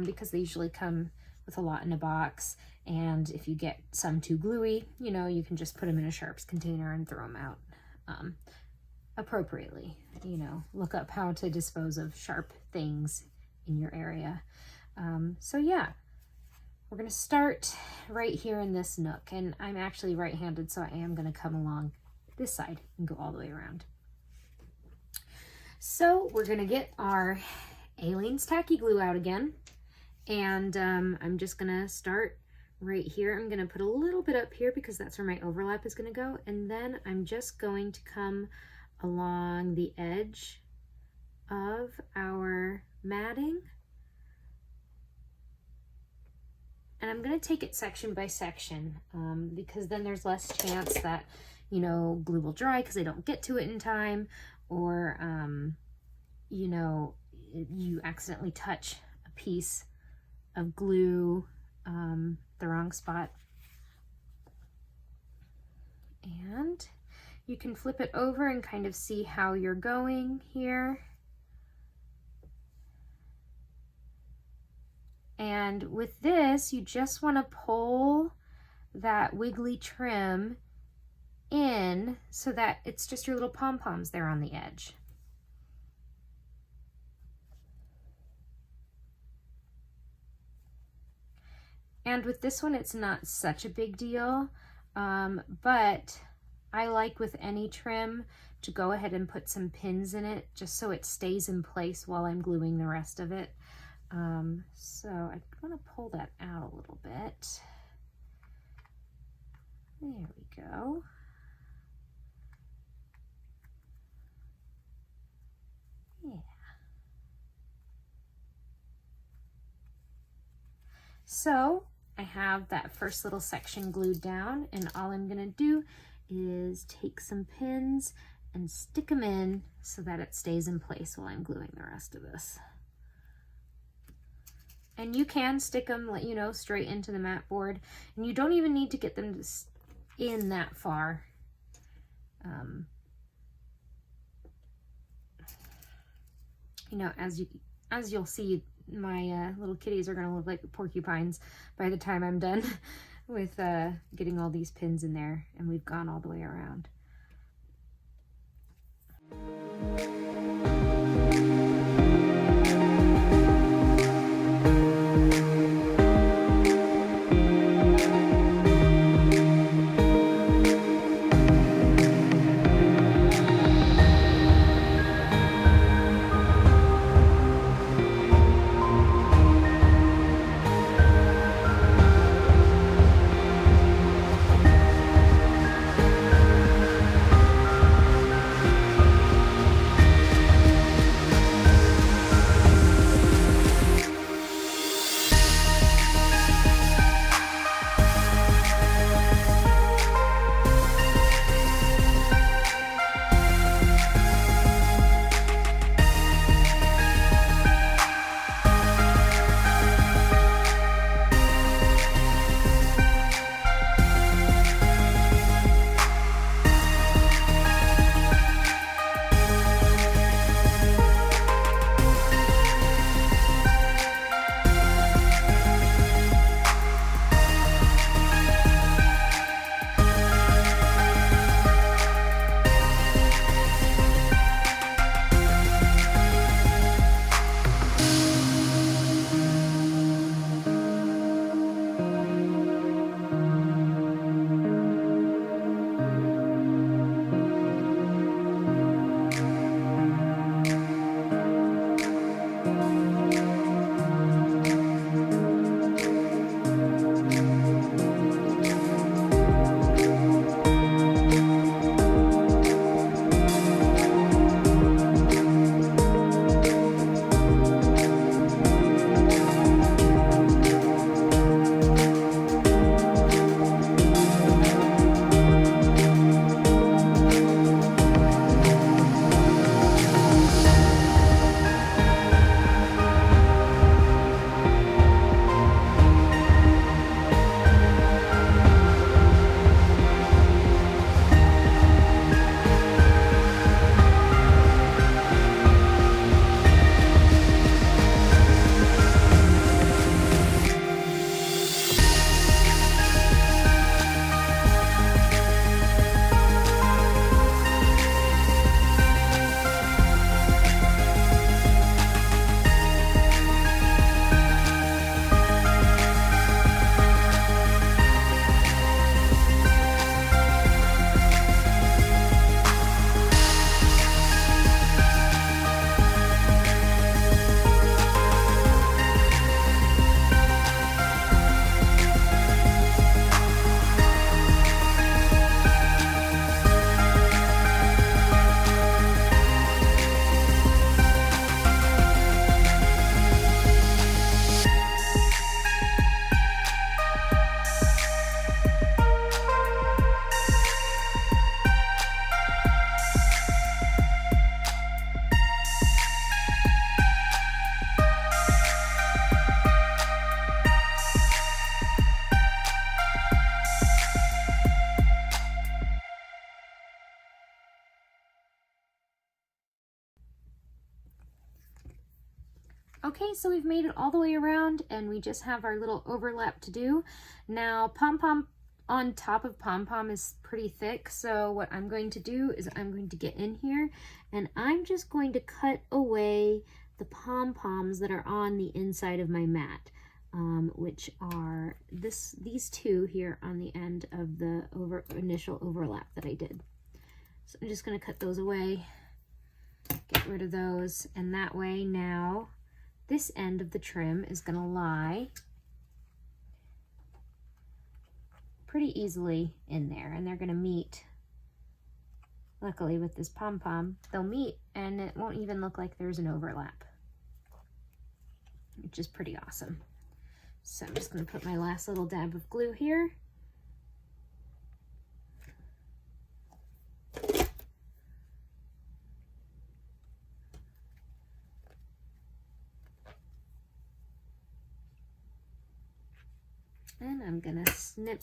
because they usually come with a lot in a box, and if you get some too gluey, you know, you can just put them in a sharps container and throw them out appropriately. You know, look up how to dispose of sharp things in your area. So yeah, we're going to start right here in this nook, and I'm actually right-handed, so I am going to come along this side and go all the way around. So we're going to get our Aleene's tacky glue out again, and I'm just going to start right here. I'm going to put a little bit up here because that's where my overlap is going to go, and then I'm just going to come along the edge of our matting. And I'm going to take it section by section because then there's less chance that, you know, glue will dry because I don't get to it in time, or, you know, you accidentally touch a piece of glue the wrong spot. And you can flip it over and kind of see how you're going here. And with this, you just want to pull that wiggly trim in so that it's just your little pom-poms there on the edge. And with this one, it's not such a big deal, but I like with any trim to go ahead and put some pins in it just so it stays in place while I'm gluing the rest of it. So I want to pull that out a little bit. There we go. Yeah. So I have that first little section glued down, and all I'm going to do is take some pins and stick them in so that it stays in place while I'm gluing the rest of this. And you can stick them, you know, straight into the mat board, and you don't even need to get them in that far. You know, as you'll see, my little kitties are gonna look like porcupines by the time I'm done with getting all these pins in there, and we've gone all the way around. Okay, so we've made it all the way around and we just have our little overlap to do. Now, pom-pom on top of pom-pom is pretty thick, so what I'm going to do is I'm going to get in here and I'm just going to cut away the pom-poms that are on the inside of my mat, which are these two here on the end of the initial overlap that I did. So I'm just going to cut those away, get rid of those, and that way now this end of the trim is going to lie pretty easily in there, and they're going to meet. Luckily with this pom-pom, they'll meet and it won't even look like there's an overlap, which is pretty awesome. So I'm just going to put my last little dab of glue here. And I'm gonna snip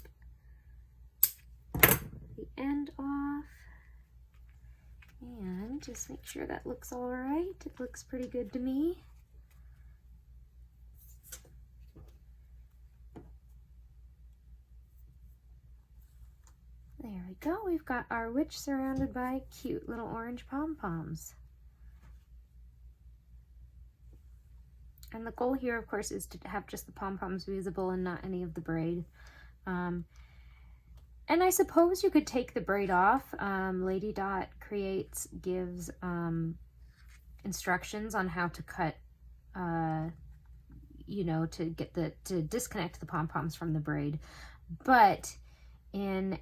the end off. And just make sure that looks all right. It looks pretty good to me. There we go. We've got our witch surrounded by cute little orange pom-poms. And the goal here, of course, is to have just the pom-poms visible and not any of the braid. And I suppose you could take the braid off. Lady Dot gives instructions on how to cut, you know, to disconnect the pom-poms from the braid. But and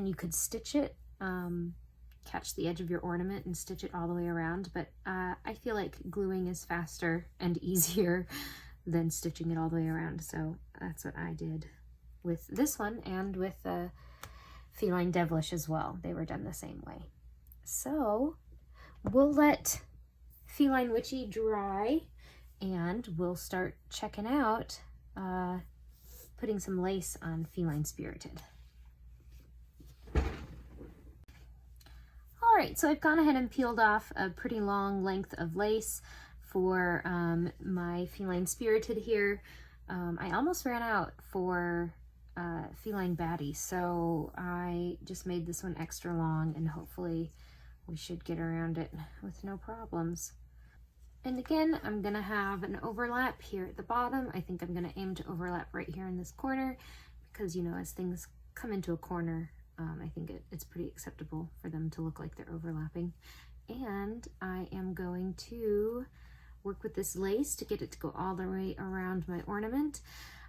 you could stitch it, catch the edge of your ornament and stitch it all the way around. But I feel like gluing is faster and easier than stitching it all the way around. So that's what I did with this one, and with Feline Devilish as well. They were done the same way. So we'll let Feline Witchy dry, and we'll start checking out putting some lace on Feline Spirited. All right, so I've gone ahead and peeled off a pretty long length of lace for my Feline Spirited here. I almost ran out for Feline Baddie, so I just made this one extra long, and hopefully we should get around it with no problems. And again, I'm gonna have an overlap here at the bottom. I think I'm gonna aim to overlap right here in this corner, because, you know, as things come into a corner, I think it's pretty acceptable for them to look like they're overlapping. And I am going to work with this lace to get it to go all the way around my ornament.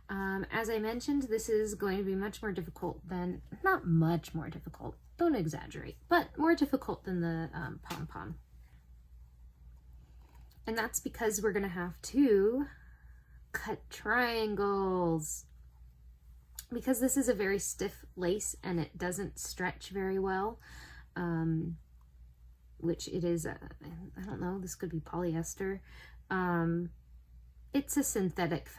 As I mentioned, this is going to be much more difficult than, not much more difficult, don't exaggerate, but more difficult than the pom-pom. And that's because we're gonna have to cut triangles. Because this is a very stiff lace and it doesn't stretch very well, which it is, I don't know, this could be polyester. It's a synthetic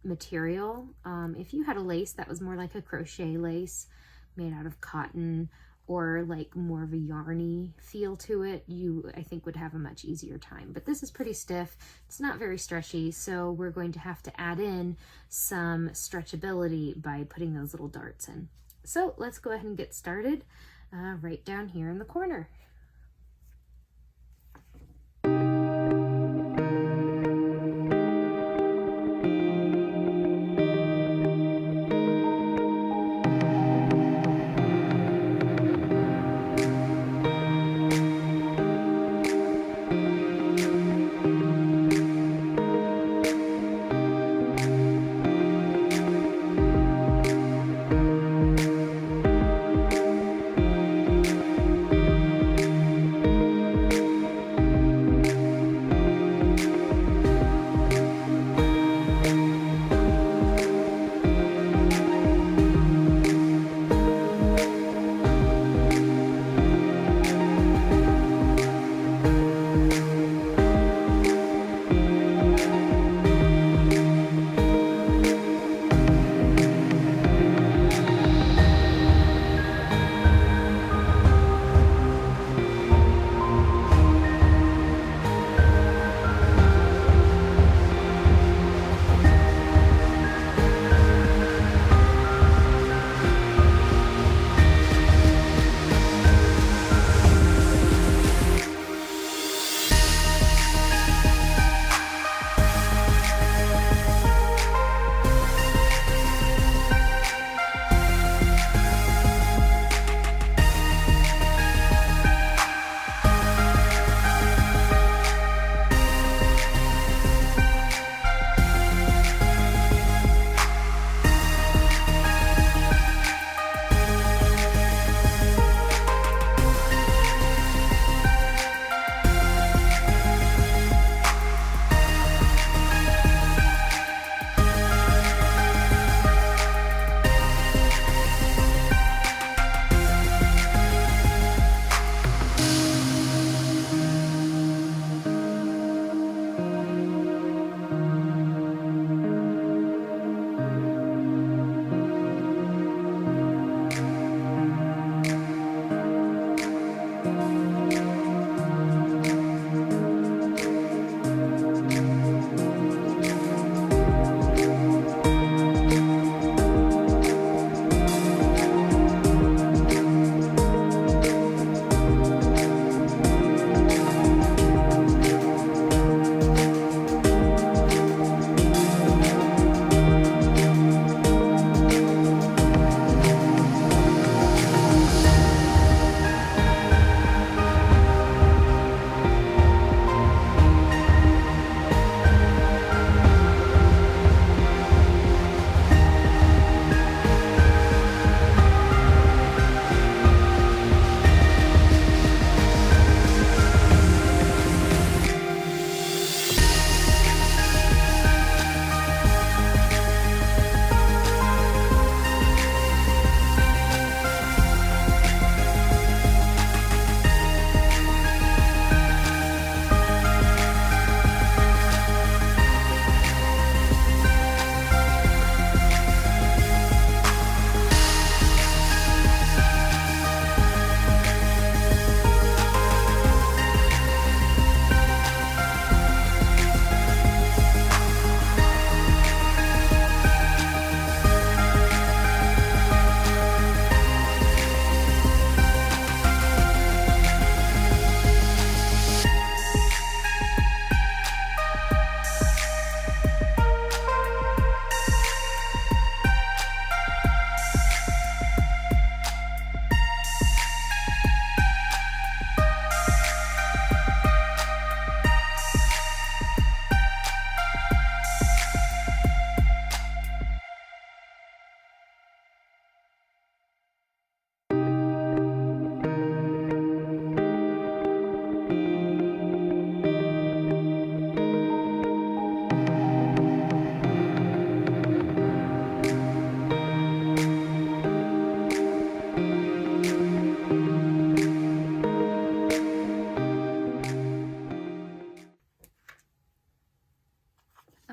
material. If you had a lace that was more like a crochet lace made out of cotton, or like more of a yarny feel to it, you, I think, would have a much easier time. But this is pretty stiff. It's not very stretchy, so we're going to have to add in some stretchability by putting those little darts in. So let's go ahead and get started right down here in the corner.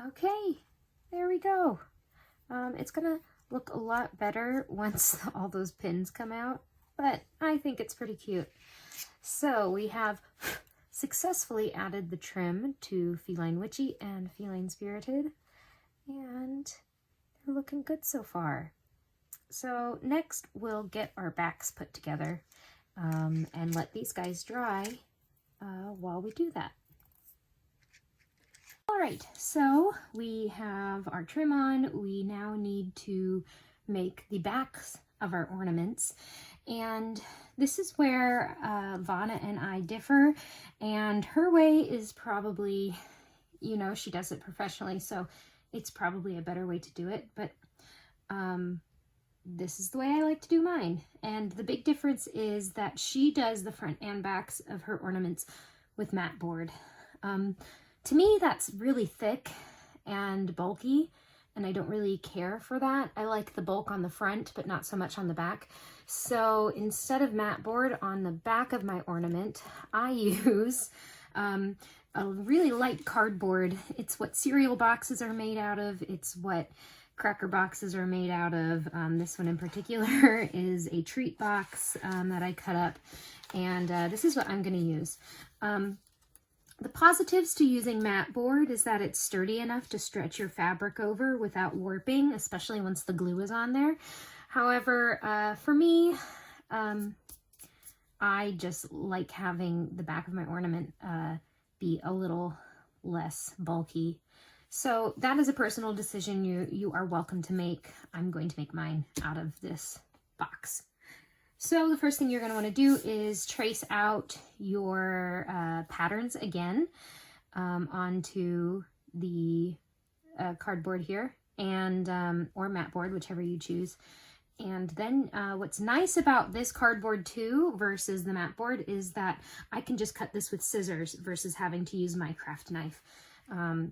Okay, there we go. It's gonna look a lot better once all those pins come out, but I think it's pretty cute. So we have successfully added the trim to Feline Witchy and Feline Spirited, and they're looking good so far. So next we'll get our backs put together and let these guys dry while we do that. All right, so we have our trim on. We now need to make the backs of our ornaments. And this is where Vana and I differ. And her way is probably, you know, she does it professionally, so it's probably a better way to do it. But this is the way I like to do mine. And the big difference is that she does the front and backs of her ornaments with mat board. To me, that's really thick and bulky, and I don't really care for that. I like the bulk on the front, but not so much on the back. So instead of mat board on the back of my ornament, I use a really light cardboard. It's what cereal boxes are made out of. It's what cracker boxes are made out of. This one in particular is a treat box that I cut up, and this is what I'm going to use. The positives to using mat board is that it's sturdy enough to stretch your fabric over without warping, especially once the glue is on there. However, for me, I just like having the back of my ornament be a little less bulky. So that is a personal decision you are welcome to make. I'm going to make mine out of this box. So the first thing you're going to want to do is trace out your patterns again onto the cardboard here, and or mat board, whichever you choose. And then what's nice about this cardboard too versus the mat board is that I can just cut this with scissors versus having to use my craft knife,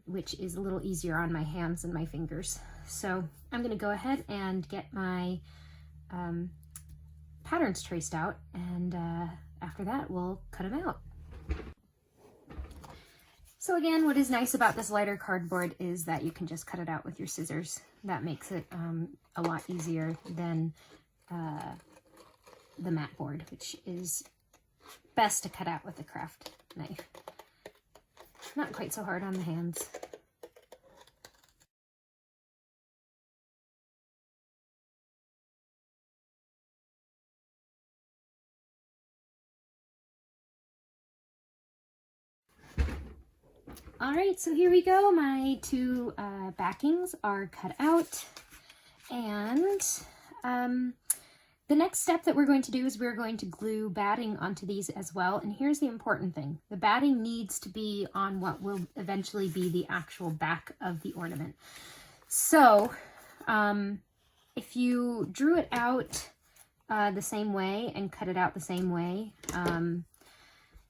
which is a little easier on my hands and my fingers. So I'm going to go ahead and get my patterns traced out, and after that we'll cut them out. So again, what is nice about this lighter cardboard is that you can just cut it out with your scissors. That makes it a lot easier than the mat board, which is best to cut out with a craft knife. Not quite so hard on the hands. All right, so here we go. My two backings are cut out, and the next step that we're going to do is we're going to glue batting onto these as well. And here's the important thing. The batting needs to be on what will eventually be the actual back of the ornament. So if you drew it out the same way and cut it out the same way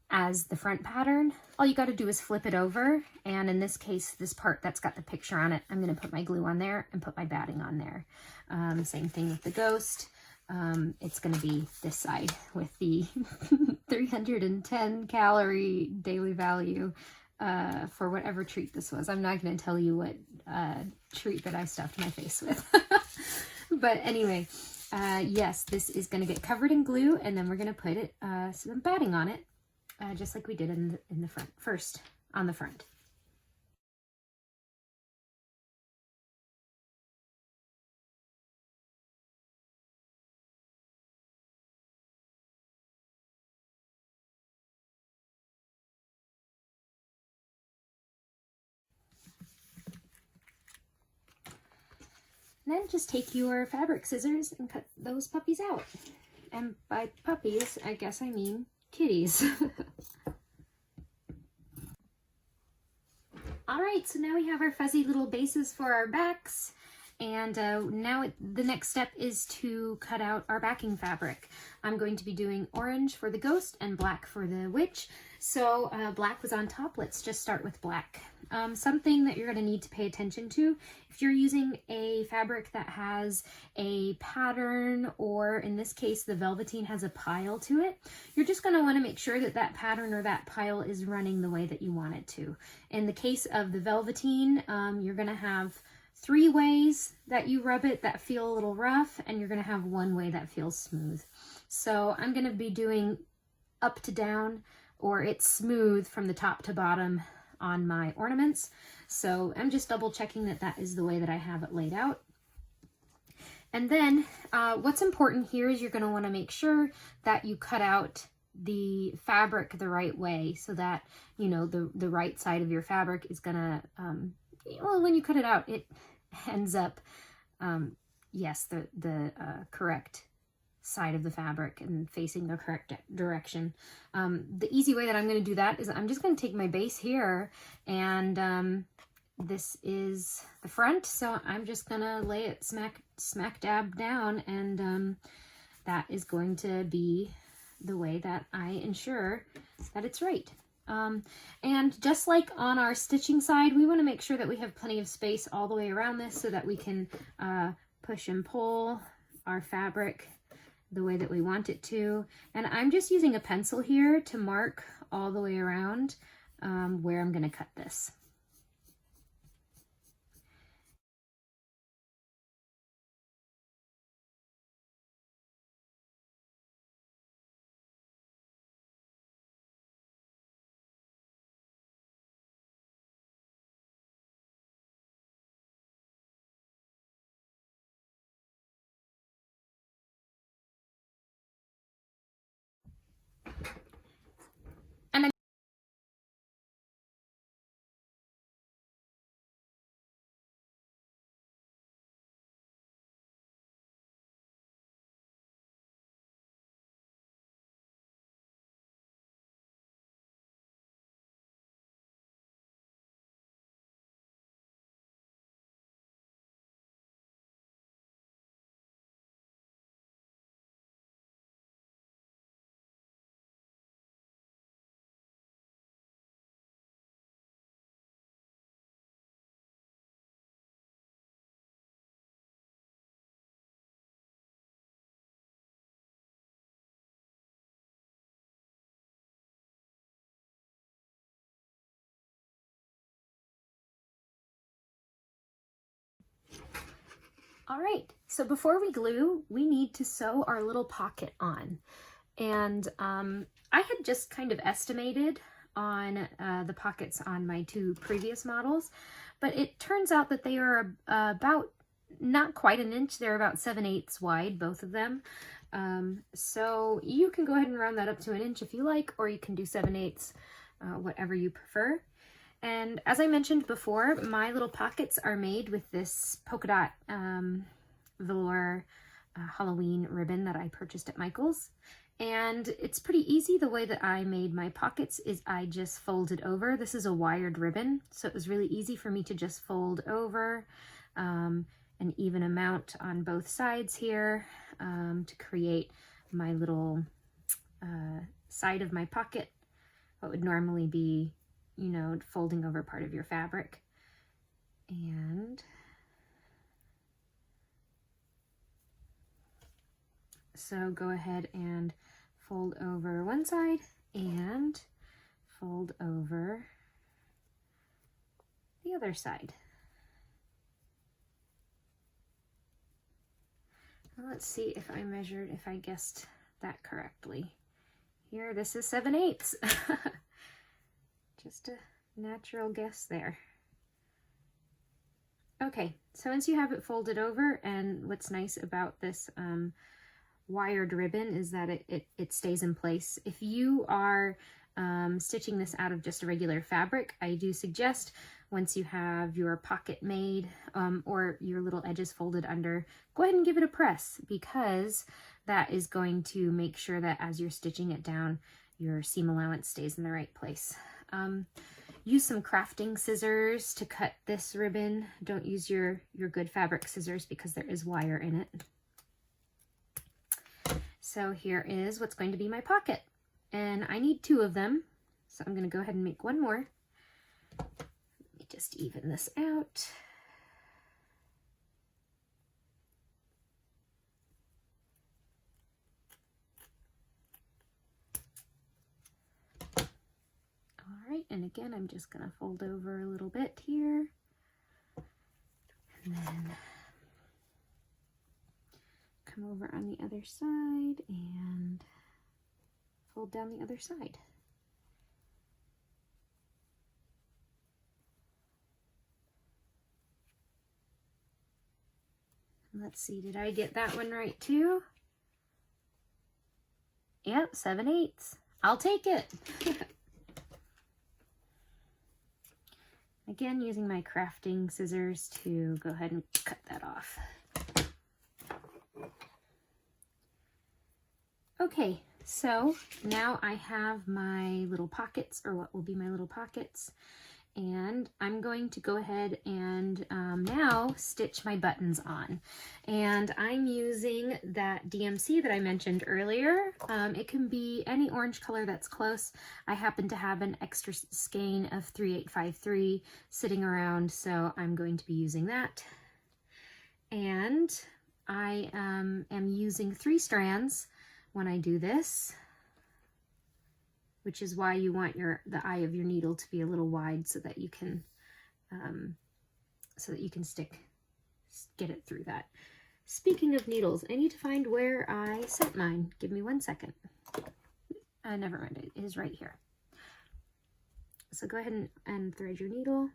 as the front pattern, all you got to do is flip it over, and in this case, this part that's got the picture on it, I'm going to put my glue on there and put my batting on there. Same thing with the ghost. It's going to be this side with the 310 calorie daily value for whatever treat this was. I'm not going to tell you what treat that I stuffed my face with. But anyway, yes, this is going to get covered in glue, and then we're going to put it some batting on it. Just like we did in the front, first on the front. And then just take your fabric scissors and cut those puppies out. And by puppies, I guess I mean kitties. All right, so now we have our fuzzy little bases for our backs, And now the next step is to cut out our backing fabric. I'm going to be doing orange for the ghost and black for the witch. So black was on top. Let's just start with black. Something that you're going to need to pay attention to, if you're using a fabric that has a pattern, or in this case the velveteen has a pile to it, you're just going to want to make sure that that pattern or that pile is running the way that you want it to. In the case of the velveteen, you're going to have 3 ways that you rub it that feel a little rough, and you're going to have 1 way that feels smooth. So I'm going to be doing up to down, or it's smooth from the top to bottom on my ornaments. So I'm just double checking that that is the way that I have it laid out. And then what's important here is you're going to want to make sure that you cut out the fabric the right way, so that, you know, the right side of your fabric is going to, well, when you cut it out, it ends up, yes, the correct side of the fabric and facing the correct direction. The easy way that I'm going to do that is I'm just going to take my base here, and this is the front, so I'm just going to lay it smack dab down, and that is going to be the way that I ensure that it's right. And just like on our stitching side, we want to make sure that we have plenty of space all the way around this so that we can push and pull our fabric the way that we want it to. And I'm just using a pencil here to mark all the way around where I'm going to cut this. All right, so before we glue, we need to sew our little pocket on. And I had just kind of estimated on the pockets on my 2 previous models, but it turns out that they are about not quite an inch. They're about 7/8 wide, both of them. So you can go ahead and round that up to an inch if you like, or you can do 7/8, whatever you prefer. And as I mentioned before, my little pockets are made with this polka dot velour Halloween ribbon that I purchased at Michael's. And it's pretty easy. The way that I made my pockets is I just folded over. This is a wired ribbon, so it was really easy for me to just fold over an even amount on both sides here to create my little side of my pocket, what would normally be, you know, folding over part of your fabric. And so go ahead and fold over one side and fold over the other side. Well, let's see if I guessed that correctly. Here, this is 7/8. Just a natural guess there. Okay, so once you have it folded over, and what's nice about this wired ribbon is that it stays in place. If you are stitching this out of just a regular fabric, I do suggest once you have your pocket made or your little edges folded under, go ahead and give it a press, because that is going to make sure that as you're stitching it down, your seam allowance stays in the right place. use some crafting scissors to cut this ribbon. Don't use your good fabric scissors because there is wire in it. So here is what's going to be my pocket. And I need 2 of them. So I'm going to go ahead and make 1 more. Let me just even this out. And again, I'm just going to fold over a little bit here, and then come over on the other side and fold down the other side. Let's see, did I get that one right too? Yep, 7/8. I'll take it. Again, using my crafting scissors to go ahead and cut that off. Okay, so now I have my little pockets, or what will be my little pockets, and I'm going to go ahead and now stitch my buttons on. And I'm using that DMC that I mentioned earlier. It can be any orange color that's close. I happen to have an extra skein of 3853 sitting around, so I'm going to be using that. And I am using 3 strands when I do this, which is why you want the eye of your needle to be a little wide so that you can get it through that. Speaking of needles, I need to find where I sent mine. Give me 1 second. Never mind, it is right here. So go ahead and thread your needle.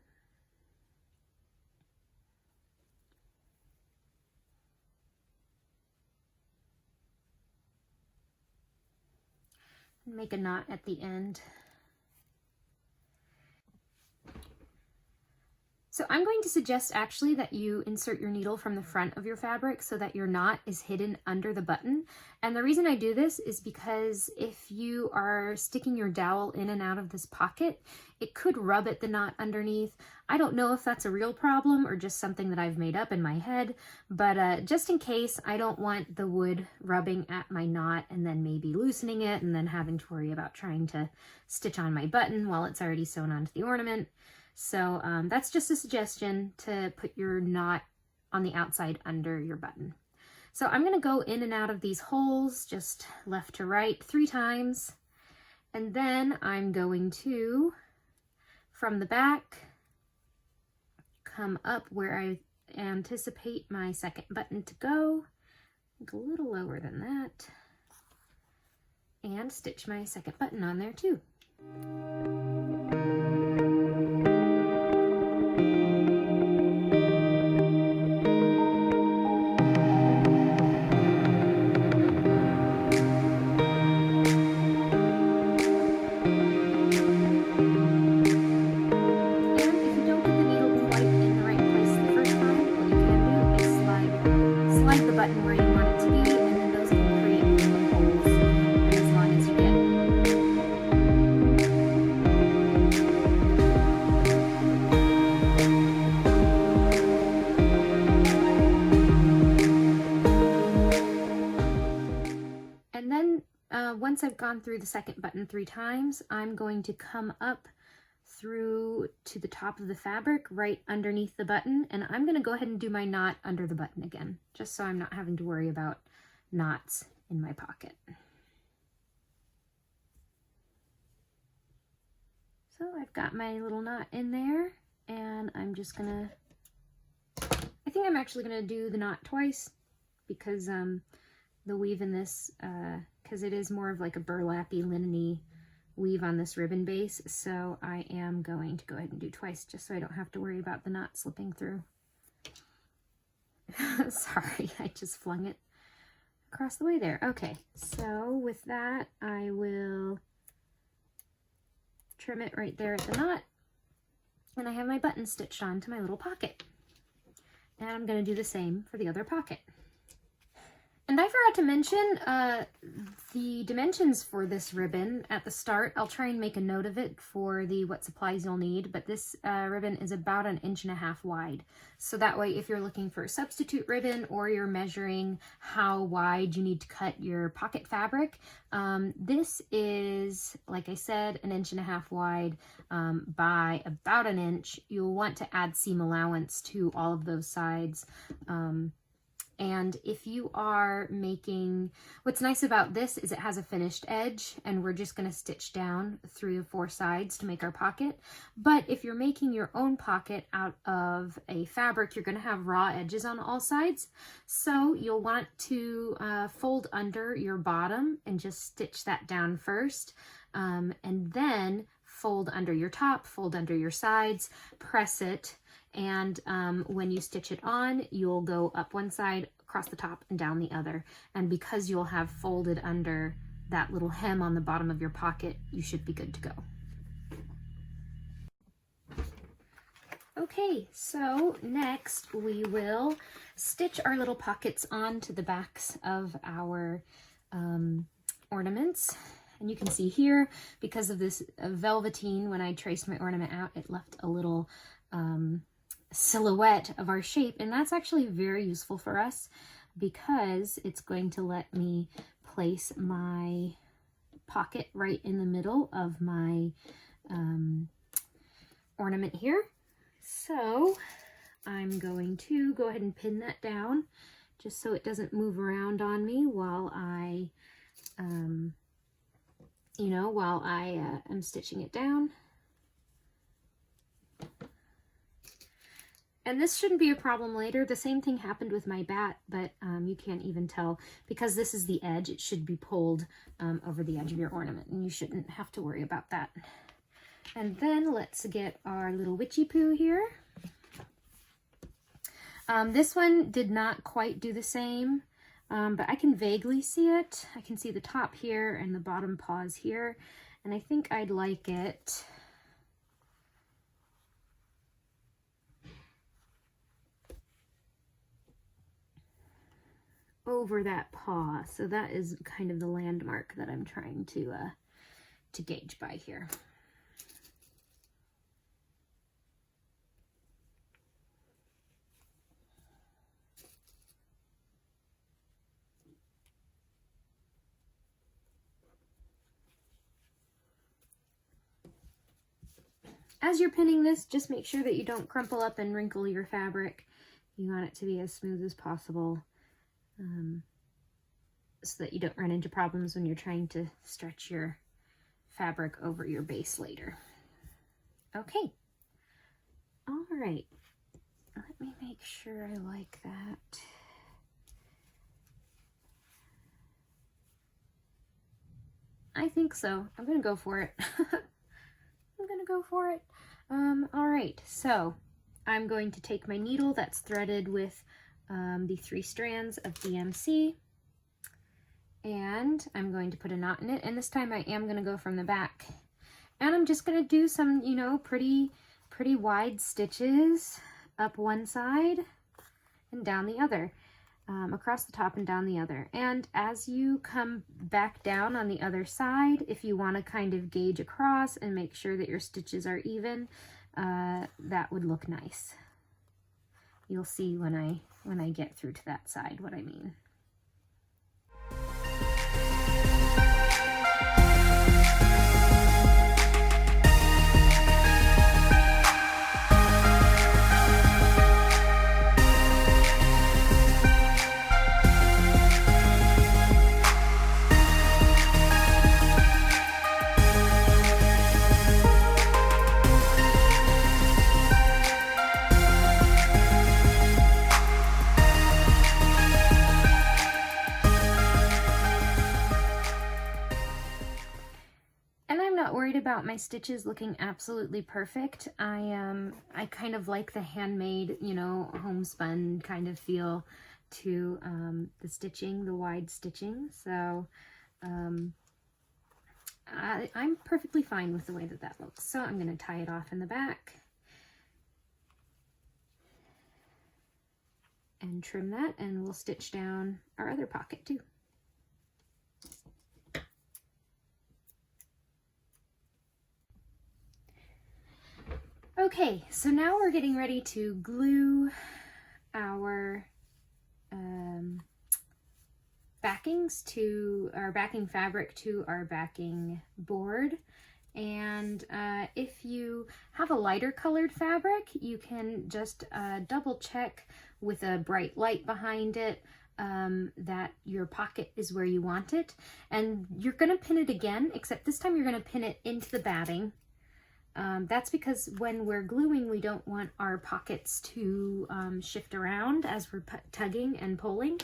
And make a knot at the end. So I'm going to suggest actually that you insert your needle from the front of your fabric so that your knot is hidden under the button. And the reason I do this is because if you are sticking your dowel in and out of this pocket, it could rub at the knot underneath. I don't know if that's a real problem or just something that I've made up in my head, but just in case, I don't want the wood rubbing at my knot and then maybe loosening it and then having to worry about trying to stitch on my button while it's already sewn onto the ornament. So that's just a suggestion to put your knot on the outside under your button. So I'm going to go in and out of these holes, just left to right 3 times. And then I'm going to, from the back, come up where I anticipate my second button to go, a little lower than that, and stitch my second button on there too. Once I've gone through the second button 3 times, I'm going to come up through to the top of the fabric right underneath the button, and I'm going to go ahead and do my knot under the button again, just so I'm not having to worry about knots in my pocket. So I've got my little knot in there, and I'm just gonna, I think I'm actually gonna do the knot twice because the weave in this, because it is more of like a burlappy, linen-y weave on this ribbon base, so I am going to go ahead and do twice just so I don't have to worry about the knot slipping through. Sorry, I just flung it across the way there. Okay, so with that, I will trim it right there at the knot, and I have my button stitched onto my little pocket. And I'm going to do the same for the other pocket. And I forgot to mention the dimensions for this ribbon at the start. I'll try and make a note of it for the what supplies you'll need, but this ribbon is about 1.5 inches wide. So that way, if you're looking for a substitute ribbon or you're measuring how wide you need to cut your pocket fabric, this is, like I said, 1.5 inches wide by about 1 inch. You'll want to add seam allowance to all of those sides. And if you are making, what's nice about this is it has a finished edge, and we're just going to stitch down 3 or 4 sides to make our pocket. But if you're making your own pocket out of a fabric, you're going to have raw edges on all sides. So you'll want to fold under your bottom and just stitch that down first. And then fold under your top, fold under your sides, press it. And when you stitch it on, you'll go up one side, across the top, and down the other. And because you'll have folded under that little hem on the bottom of your pocket, you should be good to go. Okay, so next we will stitch our little pockets onto the backs of our ornaments. And you can see here, because of this velveteen, when I traced my ornament out, it left a little silhouette of our shape, and that's actually very useful for us because it's going to let me place my pocket right in the middle of my ornament here. So I'm going to go ahead and pin that down just so it doesn't move around on me while I am stitching it down. And this shouldn't be a problem later. The same thing happened with my bat, but you can't even tell because this is the edge. It should be pulled over the edge of your ornament, and you shouldn't have to worry about that. And then let's get our little witchy poo here. This one did not quite do the same, but I can vaguely see it. I can see the top here and the bottom paws here, and I think I'd like it over that paw. So that is kind of the landmark that I'm trying to gauge by here. As you're pinning this, just make sure that you don't crumple up and wrinkle your fabric. You want it to be as smooth as possible. So that you don't run into problems when you're trying to stretch your fabric over your base later. Okay. All right. Let me make sure I like that. I think so. I'm going to go for it. I'm going to go for it. All right. So I'm going to take my needle that's threaded with the 3 strands of DMC, and I'm going to put a knot in it, and this time I am going to go from the back, and I'm just going to do some, pretty wide stitches up one side and down the other, across the top and down the other. And as you come back down on the other side, if you want to kind of gauge across and make sure that your stitches are even, that would look nice. You'll see when I get through to that side what I mean. About my stitches looking absolutely perfect. I kind of like the handmade, homespun kind of feel to the stitching, the wide stitching. So I'm perfectly fine with the way that looks. So I'm going to tie it off in the back. and trim that, and we'll stitch down our other pocket too. Okay, so now we're getting ready to glue our backings to our backing fabric to our backing board. And if you have a lighter colored fabric, you can just double check with a bright light behind it that your pocket is where you want it. And you're going to pin it again, except this time you're going to pin it into the batting. That's because when we're gluing, we don't want our pockets to shift around as we're tugging and pulling.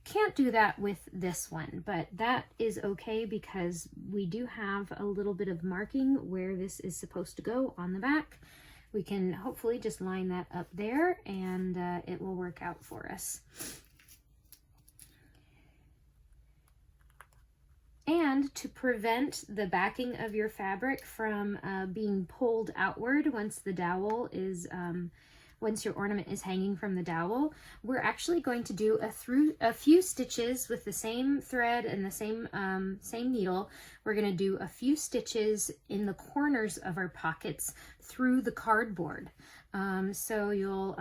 Can't do that with this one, but that is okay because we do have a little bit of marking where this is supposed to go on the back. We can hopefully just line that up there and it will work out for us. And to prevent the backing of your fabric from being pulled outward once the dowel is once your ornament is hanging from the dowel, we're actually going to do a few stitches with the same thread and the same needle. We're going to do a few stitches in the corners of our pockets through the cardboard. So you'll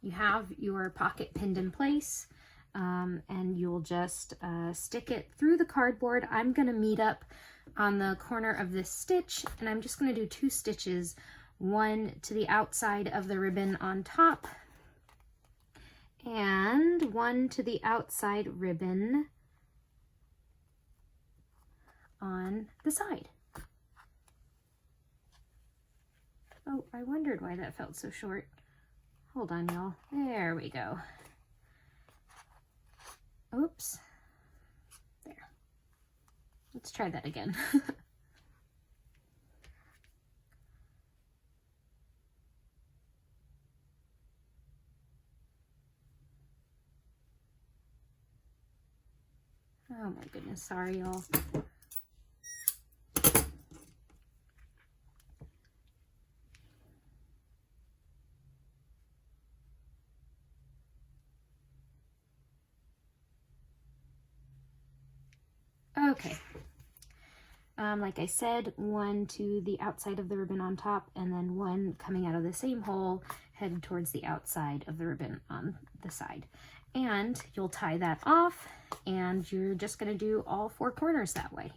you have your pocket pinned in place, and you'll just stick it through the cardboard. I'm going to meet up on the corner of this stitch, and I'm just going to do 2 stitches, one to the outside of the ribbon on top and one to the outside ribbon on the side. Oh, I wondered why that felt so short. Hold on, y'all. There we go. Oops. There. Let's try that again. Oh my goodness, sorry y'all. Okay. Like I said, one to the outside of the ribbon on top, and then one coming out of the same hole headed towards the outside of the ribbon on the side. And you'll tie that off, and you're just going to do all 4 corners that way.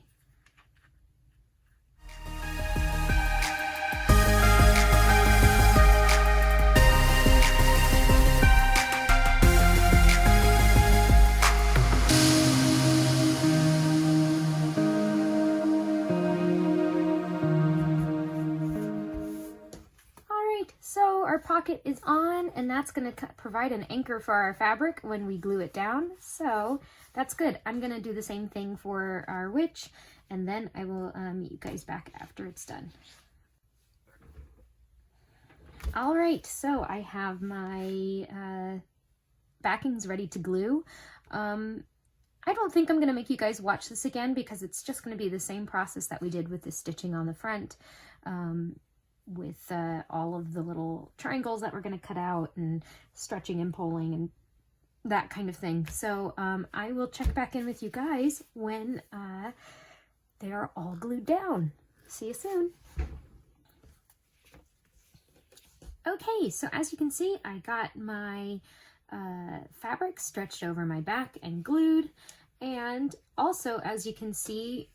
So our pocket is on, and that's going to provide an anchor for our fabric when we glue it down. So that's good. I'm going to do the same thing for our witch, and then I will meet you guys back after it's done. All right, so I have my backings ready to glue. I don't think I'm going to make you guys watch this again because it's just going to be the same process that we did with the stitching on the front. With all of the little triangles that we're going to cut out and stretching and pulling and that kind of thing. So I will check back in with you guys when they are all glued down. See you soon. Okay, so as you can see, I got my fabric stretched over my back and glued. And also, as you can see,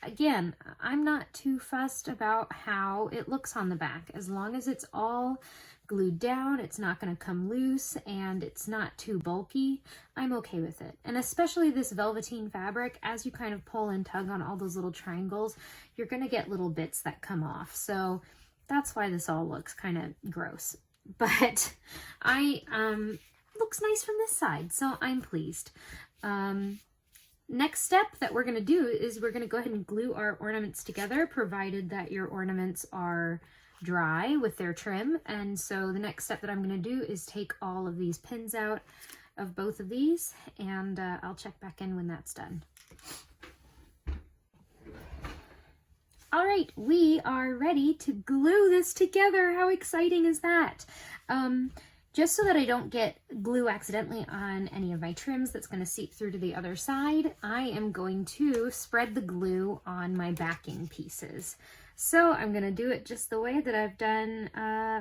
again, I'm not too fussed about how it looks on the back. As long as it's all glued down, it's not going to come loose, and it's not too bulky, I'm okay with it. And especially this velveteen fabric, as you kind of pull and tug on all those little triangles, you're going to get little bits that come off. So that's why this all looks kind of gross. But looks nice from this side, so I'm pleased. Next step that we're going to do is we're going to go ahead and glue our ornaments together, provided that your ornaments are dry with their trim. And so the next step that I'm going to do is take all of these pins out of both of these, and I'll check back in when that's done. All right, we are ready to glue this together. How exciting is that? just so that I don't get glue accidentally on any of my trims that's going to seep through to the other side, I am going to spread the glue on my backing pieces. So I'm going to do it just the way that I've done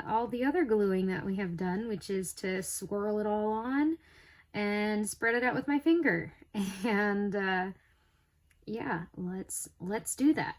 all the other gluing that we have done, which is to swirl it all on and spread it out with my finger. And yeah, let's do that.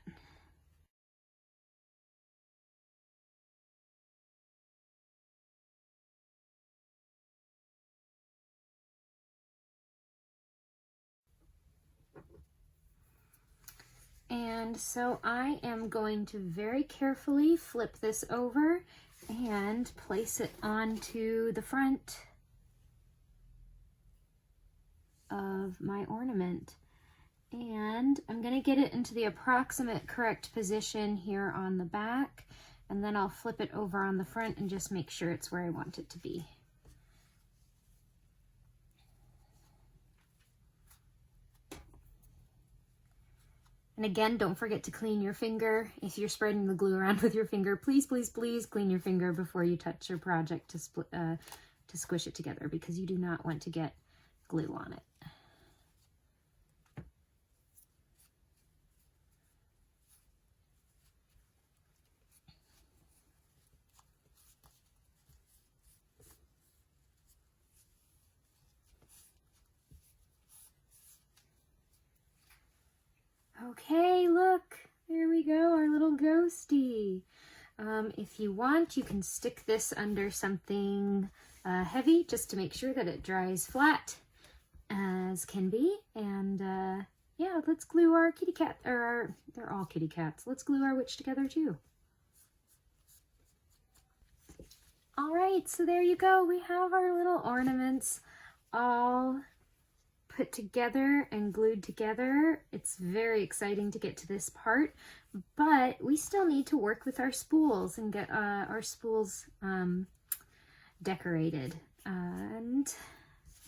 And so I am going to very carefully flip this over and place it onto the front of my ornament. And I'm going to get it into the approximate correct position here on the back, and then I'll flip it over on the front and just make sure it's where I want it to be. And again, don't forget to clean your finger. If you're spreading the glue around with your finger, please, please, please clean your finger before you touch your project to squish it together, because you do not want to get glue on it. Okay, look, there we go, our little ghosty. If you want, you can stick this under something heavy just to make sure that it dries flat as can be. And yeah, let's glue our kitty cat, or they're all kitty cats. Let's glue our witch together too. All right, so there you go. We have our little ornaments all put together and glued together. It's very exciting to get to this part, but we still need to work with our spools and get our spools decorated. And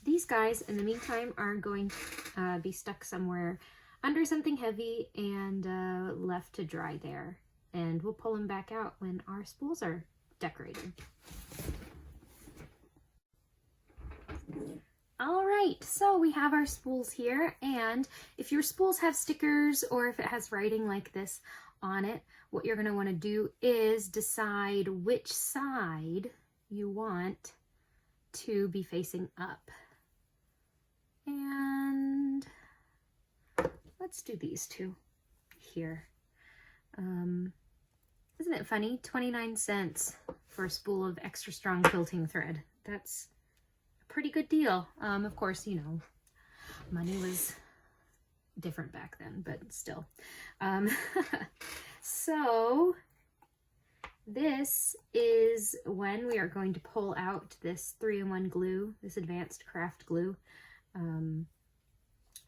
these guys, in the meantime, are going to be stuck somewhere under something heavy and left to dry there. And we'll pull them back out when our spools are decorated. All right, so we have our spools here, and if your spools have stickers or if it has writing like this on it, what you're going to want to do is decide which side you want to be facing up. And let's do these two here. Isn't it funny? 29 cents for a spool of extra strong quilting thread. That's pretty good deal. Of course, you know, money was different back then, but still. So this is when we are going to pull out this 3-in-1 glue, this advanced craft glue. And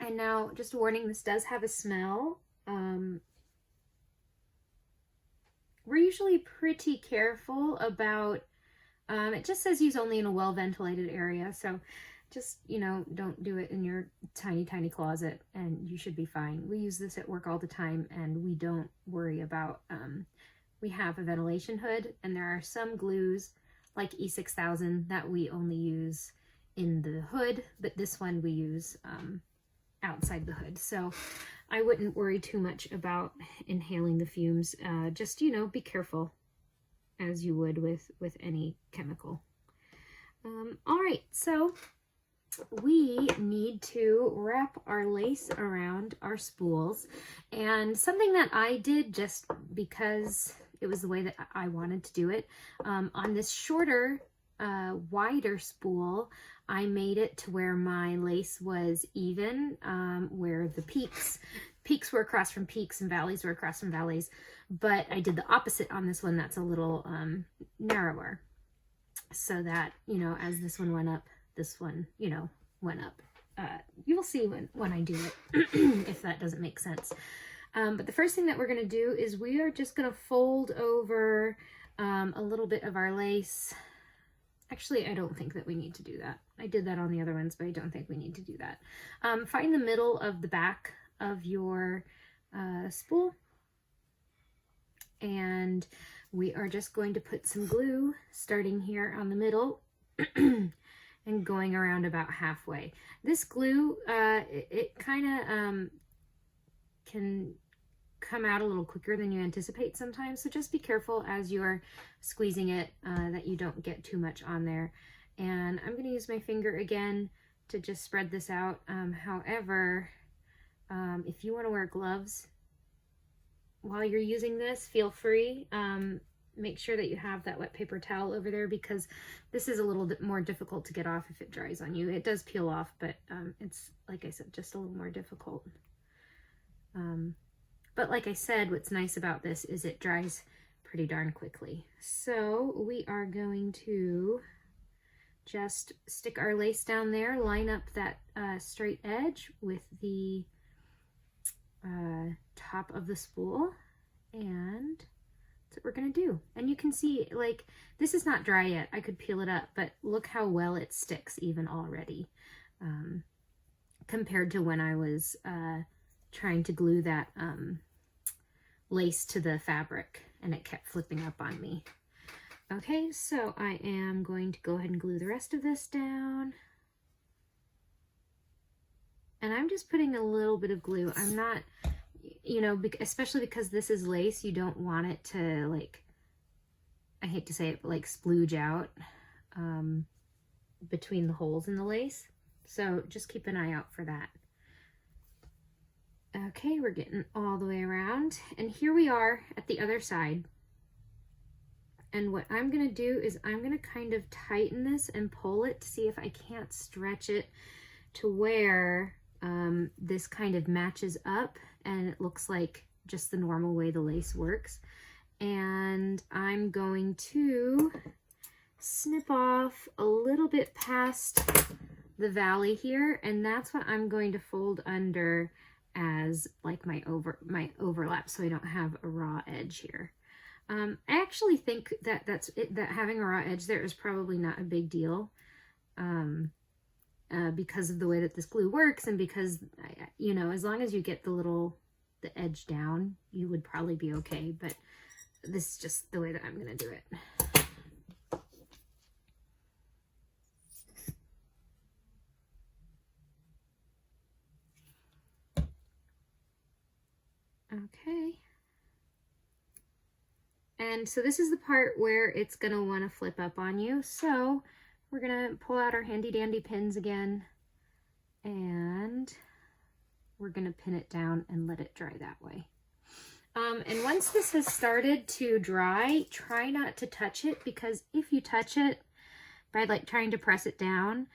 now, just a warning, this does have a smell. We're usually pretty careful about it just says use only in a well-ventilated area, so just, you know, don't do it in your tiny, tiny closet and you should be fine. We use this at work all the time and we don't worry about, we have a ventilation hood, and there are some glues like E6000 that we only use in the hood, but this one we use outside the hood. So I wouldn't worry too much about inhaling the fumes. Just, you know, be careful, as you would with any chemical. All right, so we need to wrap our lace around our spools, and something that I did just because it was the way that I wanted to do it, on this shorter, wider spool, I made it to where my lace was even, where the peaks were across from peaks and valleys were across from valleys, but I did the opposite on this one that's a little narrower, so that, you know, as this one went up, this one, you know, went up. You'll see when I do it, if that doesn't make sense. But the first thing that we're going to do is we are just going to fold over a little bit of our lace. Actually, I don't think that we need to do that. I did that on the other ones, but I don't think we need to do that. Find the middle of the back of your spool, and we are just going to put some glue starting here on the middle and going around about halfway. This glue, it kind of can come out a little quicker than you anticipate sometimes, so just be careful as you're squeezing it that you don't get too much on there. And I'm going to use my finger again to just spread this out. However, if you want to wear gloves while you're using this, feel free. Make sure that you have that wet paper towel over there, because this is a little bit more difficult to get off if it dries on you. It does peel off, but it's, like I said, just a little more difficult. But like I said, what's nice about this is it dries pretty darn quickly. So we are going to just stick our lace down there, line up that straight edge with the top of the spool, and that's what we're gonna do. And you can see, like, this is not dry yet. I could peel it up, but look how well it sticks even already, compared to when I was trying to glue that lace to the fabric and it kept flipping up on me. Okay, so I am going to go ahead and glue the rest of this down. And I'm just putting a little bit of glue. I'm not, you know, especially because this is lace, you don't want it to, like, I hate to say it, but like splooge out between the holes in the lace. So just keep an eye out for that. Okay, we're getting all the way around. And here we are at the other side. And what I'm going to do is I'm going to kind of tighten this and pull it to see if I can't stretch it to where this kind of matches up and it looks like just the normal way the lace works. And I'm going to snip off a little bit past the valley here, and that's what I'm going to fold under as like my overlap, so I don't have a raw edge here. I actually think that that having a raw edge there is probably not a big deal, because of the way that this glue works, and because, you know, as long as you get the edge down, you would probably be okay. But this is just the way that I'm gonna do it. Okay. And so this is the part where it's gonna wanna flip up on you. So we're gonna pull out our handy dandy pins again, and we're gonna pin it down and let it dry that way. And once this has started to dry, try not to touch it, because if you touch it by like trying to press it down,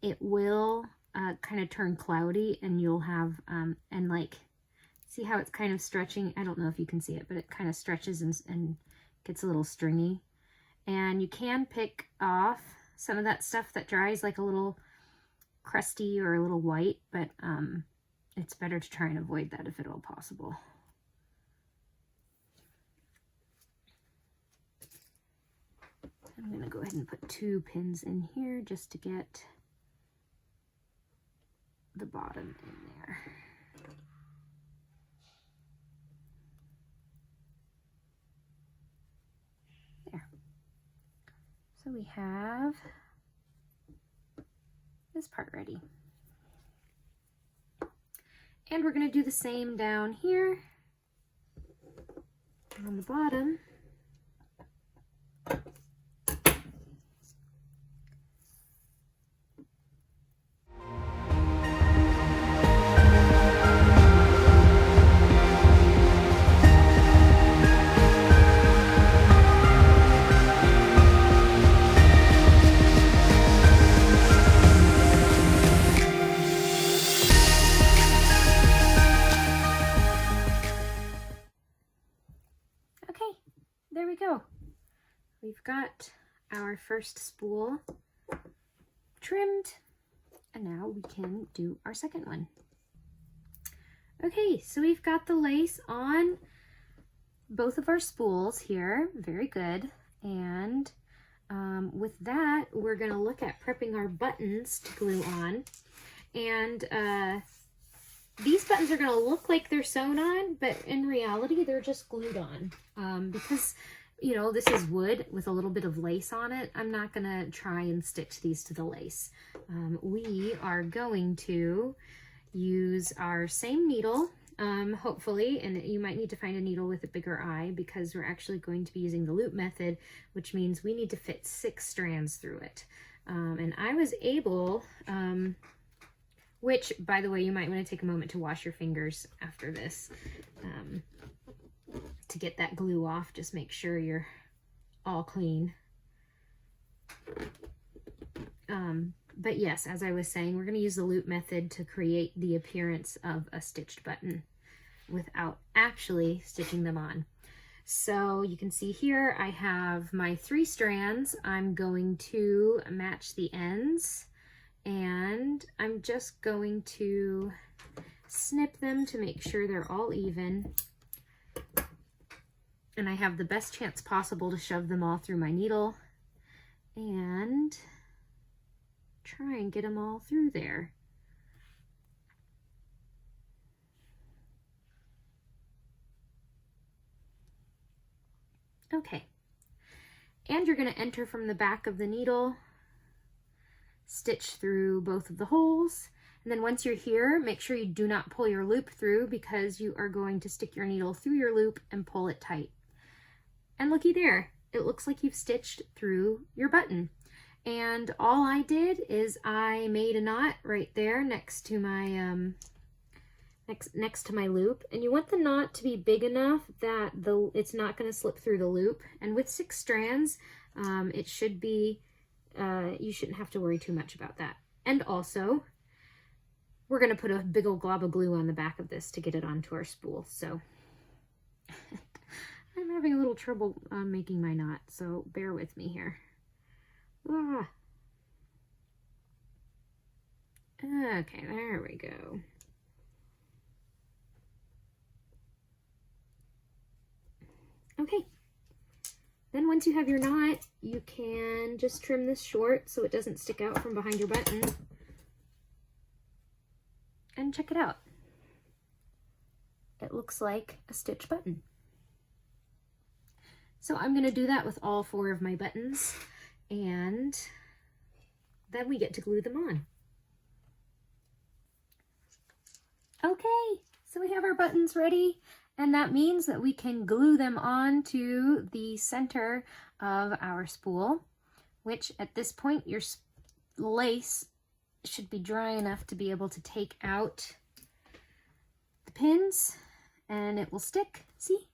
it will kind of turn cloudy, and you'll have, and like, see how it's kind of stretching? I don't know if you can see it, but it kind of stretches and gets a little stringy. And you can pick off some of that stuff that dries like a little crusty or a little white, but it's better to try and avoid that if at all possible. I'm going to go ahead and put 2 pins in here just to get the bottom in there. There. So we have this part ready. And we're going to do the same down here on the bottom. There we go. We've got our first spool trimmed, and now we can do our second one. Okay, so we've got the lace on both of our spools here. Very good. And with that, we're going to look at prepping our buttons to glue on. And these buttons are going to look like they're sewn on, but in reality, they're just glued on. Because you know, this is wood with a little bit of lace on it. I'm not gonna try and stitch these to the lace. We are going to use our same needle, hopefully, and you might need to find a needle with a bigger eye because we're actually going to be using the loop method, which means we need to fit 6 strands through it. And I was able, which, by the way, you might want to take a moment to wash your fingers after this to get that glue off. Just make sure you're all clean. But yes, as I was saying, we're going to use the loop method to create the appearance of a stitched button without actually stitching them on. So you can see here I have my 3 strands. I'm going to match the ends, and I'm just going to snip them to make sure they're all even. And I have the best chance possible to shove them all through my needle and try and get them all through there. Okay, and you're going to enter from the back of the needle, stitch through both of the holes, and then once you're here, make sure you do not pull your loop through because you are going to stick your needle through your loop and pull it tight. And looky there, it looks like you've stitched through your button. And all I did is I made a knot right there next to my next to my loop, and you want the knot to be big enough that it's not going to slip through the loop. And with 6 strands, it should be you shouldn't have to worry too much about that. And also, we're going to put a big old glob of glue on the back of this to get it onto our spool. So I'm having a little trouble making my knot, so bear with me here. Ah. Okay, there we go. Okay, then once you have your knot, you can just trim this short so it doesn't stick out from behind your button. And check it out. It looks like a stitch button. So I'm going to do that with all 4 of my buttons, and then we get to glue them on. Okay, so we have our buttons ready, and that means that we can glue them on to the center of our spool, which at this point your lace should be dry enough to be able to take out the pins, and it will stick. See?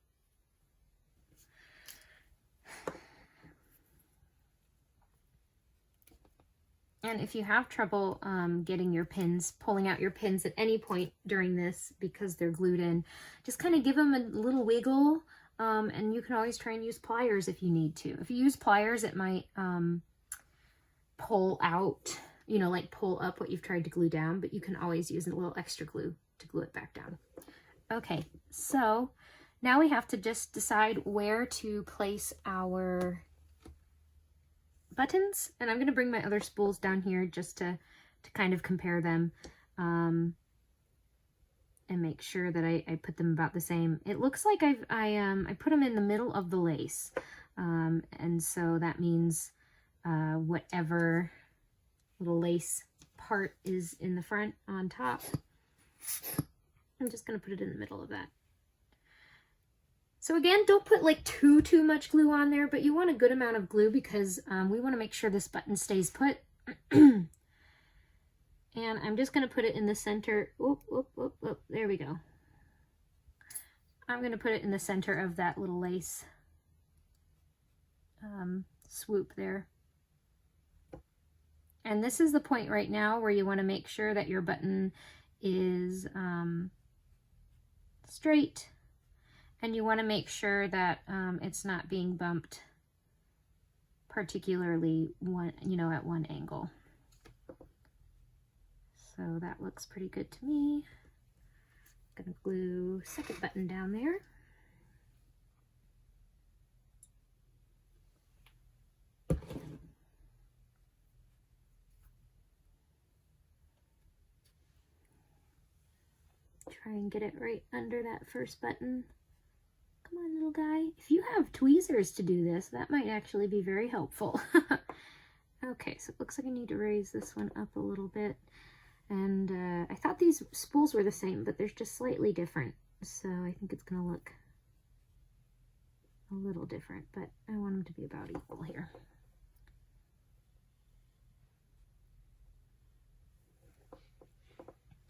And if you have trouble getting your pins, pulling out your pins at any point during this because they're glued in, just kind of give them a little wiggle, and you can always try and use pliers if you need to. If you use pliers, it might pull out, you know, like pull up what you've tried to glue down, but you can always use a little extra glue to glue it back down. Okay, so now we have to just decide where to place our buttons, and I'm going to bring my other spools down here just to kind of compare them and make sure that I put them about the same. It looks like I put them in the middle of the lace, and so that means whatever little lace part is in the front on top, I'm just going to put it in the middle of that. So again, don't put like too much glue on there, but you want a good amount of glue because we want to make sure this button stays put. And I'm just going to put it in the center. Oop, oop, oop, oop. There we go. I'm going to put it in the center of that little lace swoop there. And this is the point right now where you want to make sure that your button is straight. And you want to make sure that it's not being bumped particularly at one angle. So that looks pretty good to me. I'm going to glue second button down there. Try and get it right under that first button. Come on, little guy. If you have tweezers to do this, that might actually be very helpful. Okay, so it looks like I need to raise this one up a little bit. And I thought these spools were the same, but they're just slightly different. So I think it's going to look a little different, but I want them to be about equal here.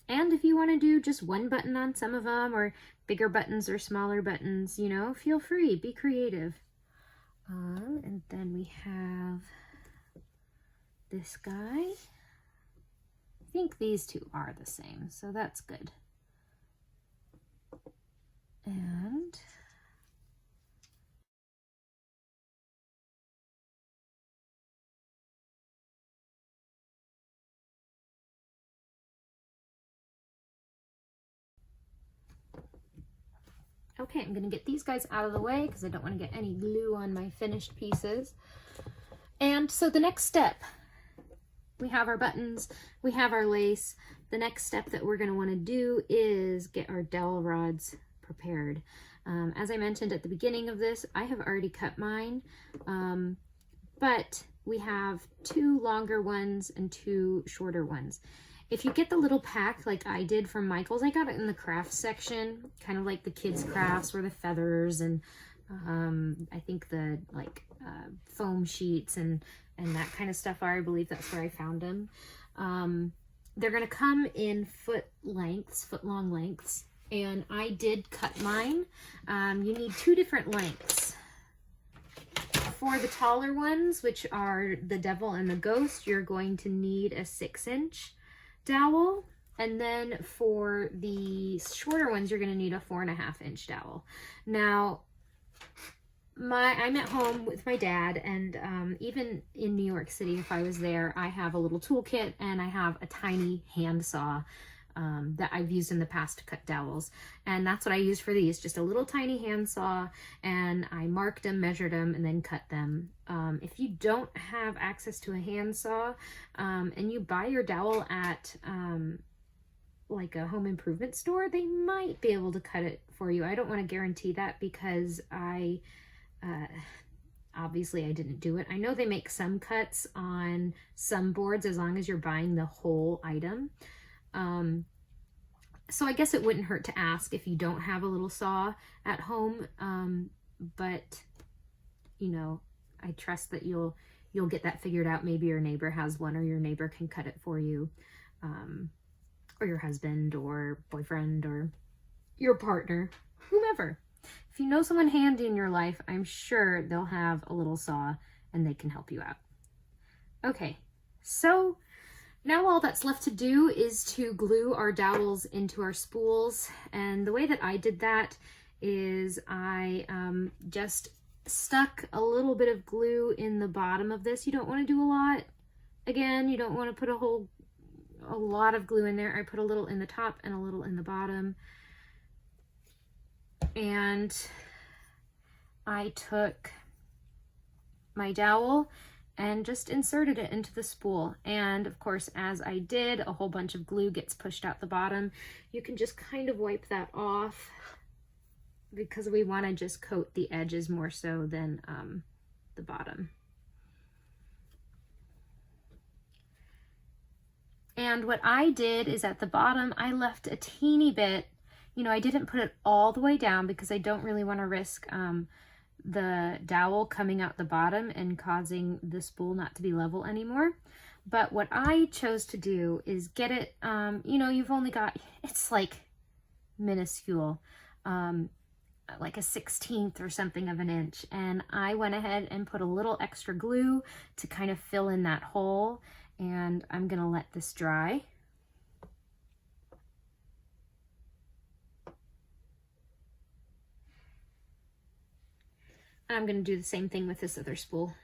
And if you want to do just one button on some of them, or bigger buttons or smaller buttons, you know, feel free, be creative. And then we have this guy. I think these two are the same, so that's good. And okay, I'm going to get these guys out of the way because I don't want to get any glue on my finished pieces. And so the next step, we have our buttons, we have our lace. The next step that we're going to want to do is get our dowel rods prepared. As I mentioned at the beginning of this, I have already cut mine, but we have 2 longer ones and 2 shorter ones. If you get the little pack like I did from Michael's, I got it in the crafts section, kind of like the kids' crafts where the feathers and I think the foam sheets and that kind of stuff are. I believe that's where I found them. They're going to come in foot long lengths, and I did cut mine. You need 2 different lengths. For the taller ones, which are the devil and the ghost, you're going to need a 6-inch dowel, and then for the shorter ones you're going to need a 4.5-inch dowel. Now I'm at home with my dad, and even in New York City, if I was there, I have a little toolkit and I have a tiny handsaw that I've used in the past to cut dowels, and that's what I use for these, just a little tiny handsaw, and I marked them, measured them, and then cut them. If you don't have access to a handsaw and you buy your dowel at like a home improvement store, they might be able to cut it for you. I don't want to guarantee that because obviously I didn't do it. I know they make some cuts on some boards as long as you're buying the whole item. So I guess it wouldn't hurt to ask if you don't have a little saw at home, but you know, I trust that you'll get that figured out. Maybe your neighbor has one, or your neighbor can cut it for you, or your husband or boyfriend or your partner, whomever. If you know someone handy in your life, I'm sure they'll have a little saw and they can help you out. Okay, so now all that's left to do is to glue our dowels into our spools. And the way that I did that is I just stuck a little bit of glue in the bottom of this. You don't want to do a lot. Again, you don't want to put a lot of glue in there. I put a little in the top and a little in the bottom. And I took my dowel and just inserted it into the spool. And of course, as I did, a whole bunch of glue gets pushed out the bottom. You can just kind of wipe that off because we want to just coat the edges more so than the bottom. And what I did is at the bottom, I left a teeny bit, you know, I didn't put it all the way down because I don't really want to risk the dowel coming out the bottom and causing the spool not to be level anymore. But what I chose to do is get it, you know, you've only got, it's like minuscule, like a 1/16 or something of an inch. And I went ahead and put a little extra glue to kind of fill in that hole. And I'm gonna let this dry. I'm going to do the same thing with this other spool.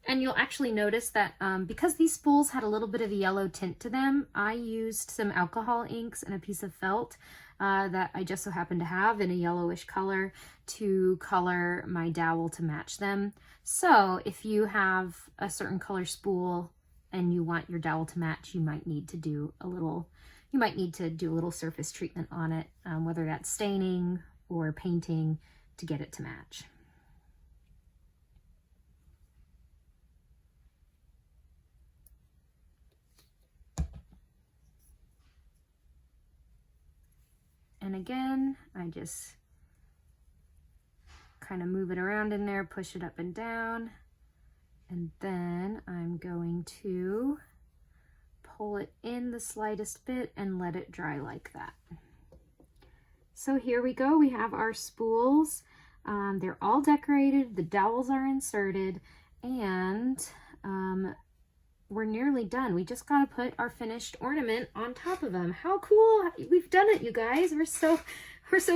And you'll actually notice that because these spools had a little bit of a yellow tint to them, I used some alcohol inks and a piece of felt that I just so happened to have in a yellowish color to color my dowel to match them. So if you have a certain color spool and you want your dowel to match, you might need to do a little surface treatment on it, whether that's staining or painting to get it to match. And again, I just kind of move it around in there, push it up and down, and then I'm going to pull it in the slightest bit and let it dry like that. So here we go, we have our spools. They're all decorated, the dowels are inserted, and we're nearly done. We just gotta put our finished ornament on top of them. How cool! We've done it, you guys. We're so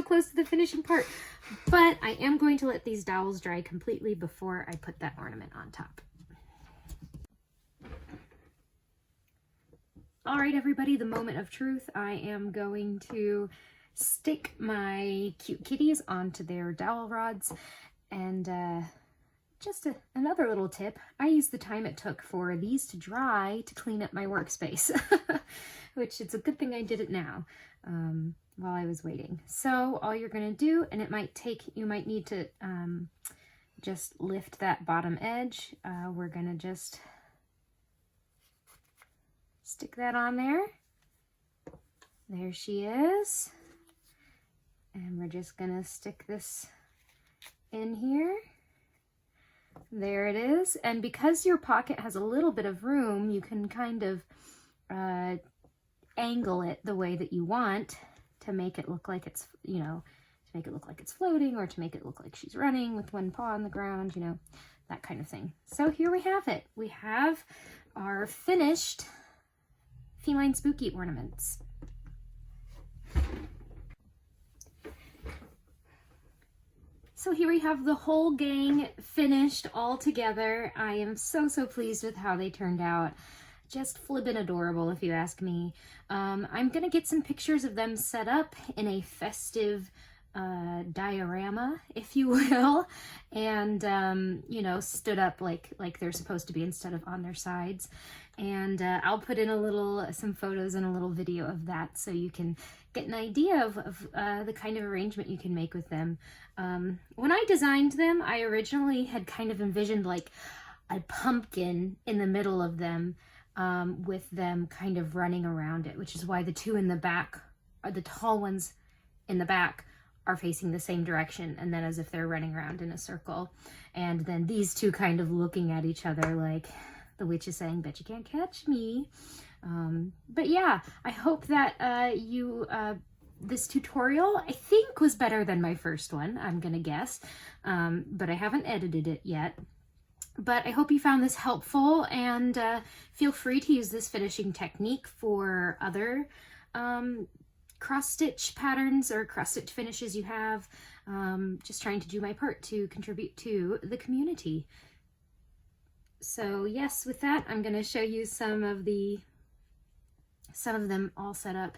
close to the finishing part. But I am going to let these dowels dry completely before I put that ornament on top. All right, everybody, the moment of truth. I am going to stick my cute kitties onto their dowel rods, and just another little tip, I used the time it took for these to dry to clean up my workspace, which it's a good thing I did it now while I was waiting. So all you're going to do, and you might need to just lift that bottom edge. We're going to just stick that on there. There she is. And we're just going to stick this in here. There it is. And because your pocket has a little bit of room, you can kind of angle it the way that you want to make it look like it's, you know, to make it look like it's floating, or to make it look like she's running with one paw on the ground, you know, that kind of thing. So here we have it. We have our finished Feline Spooky ornaments. So here we have the whole gang finished all together. I am so pleased with how they turned out. Just flippin' adorable, if you ask me. I'm gonna get some pictures of them set up in a festive diorama, if you will, and you know, stood up like they're supposed to be instead of on their sides. And I'll put in some photos and a little video of that, so you can get an idea of the kind of arrangement you can make with them. When I designed them, I originally had kind of envisioned like a pumpkin in the middle of them, with them kind of running around it, which is why the two in the back, or the tall ones in the back, are facing the same direction, and then as if they're running around in a circle. And then these two kind of looking at each other like the witch is saying, "Bet you can't catch me." But yeah, I hope that this tutorial, I think, was better than my first one, I'm gonna guess, but I haven't edited it yet. But I hope you found this helpful, and feel free to use this finishing technique for other cross-stitch patterns or cross-stitch finishes you have. Just trying to do my part to contribute to the community. So yes, with that, I'm going to show you some of them all set up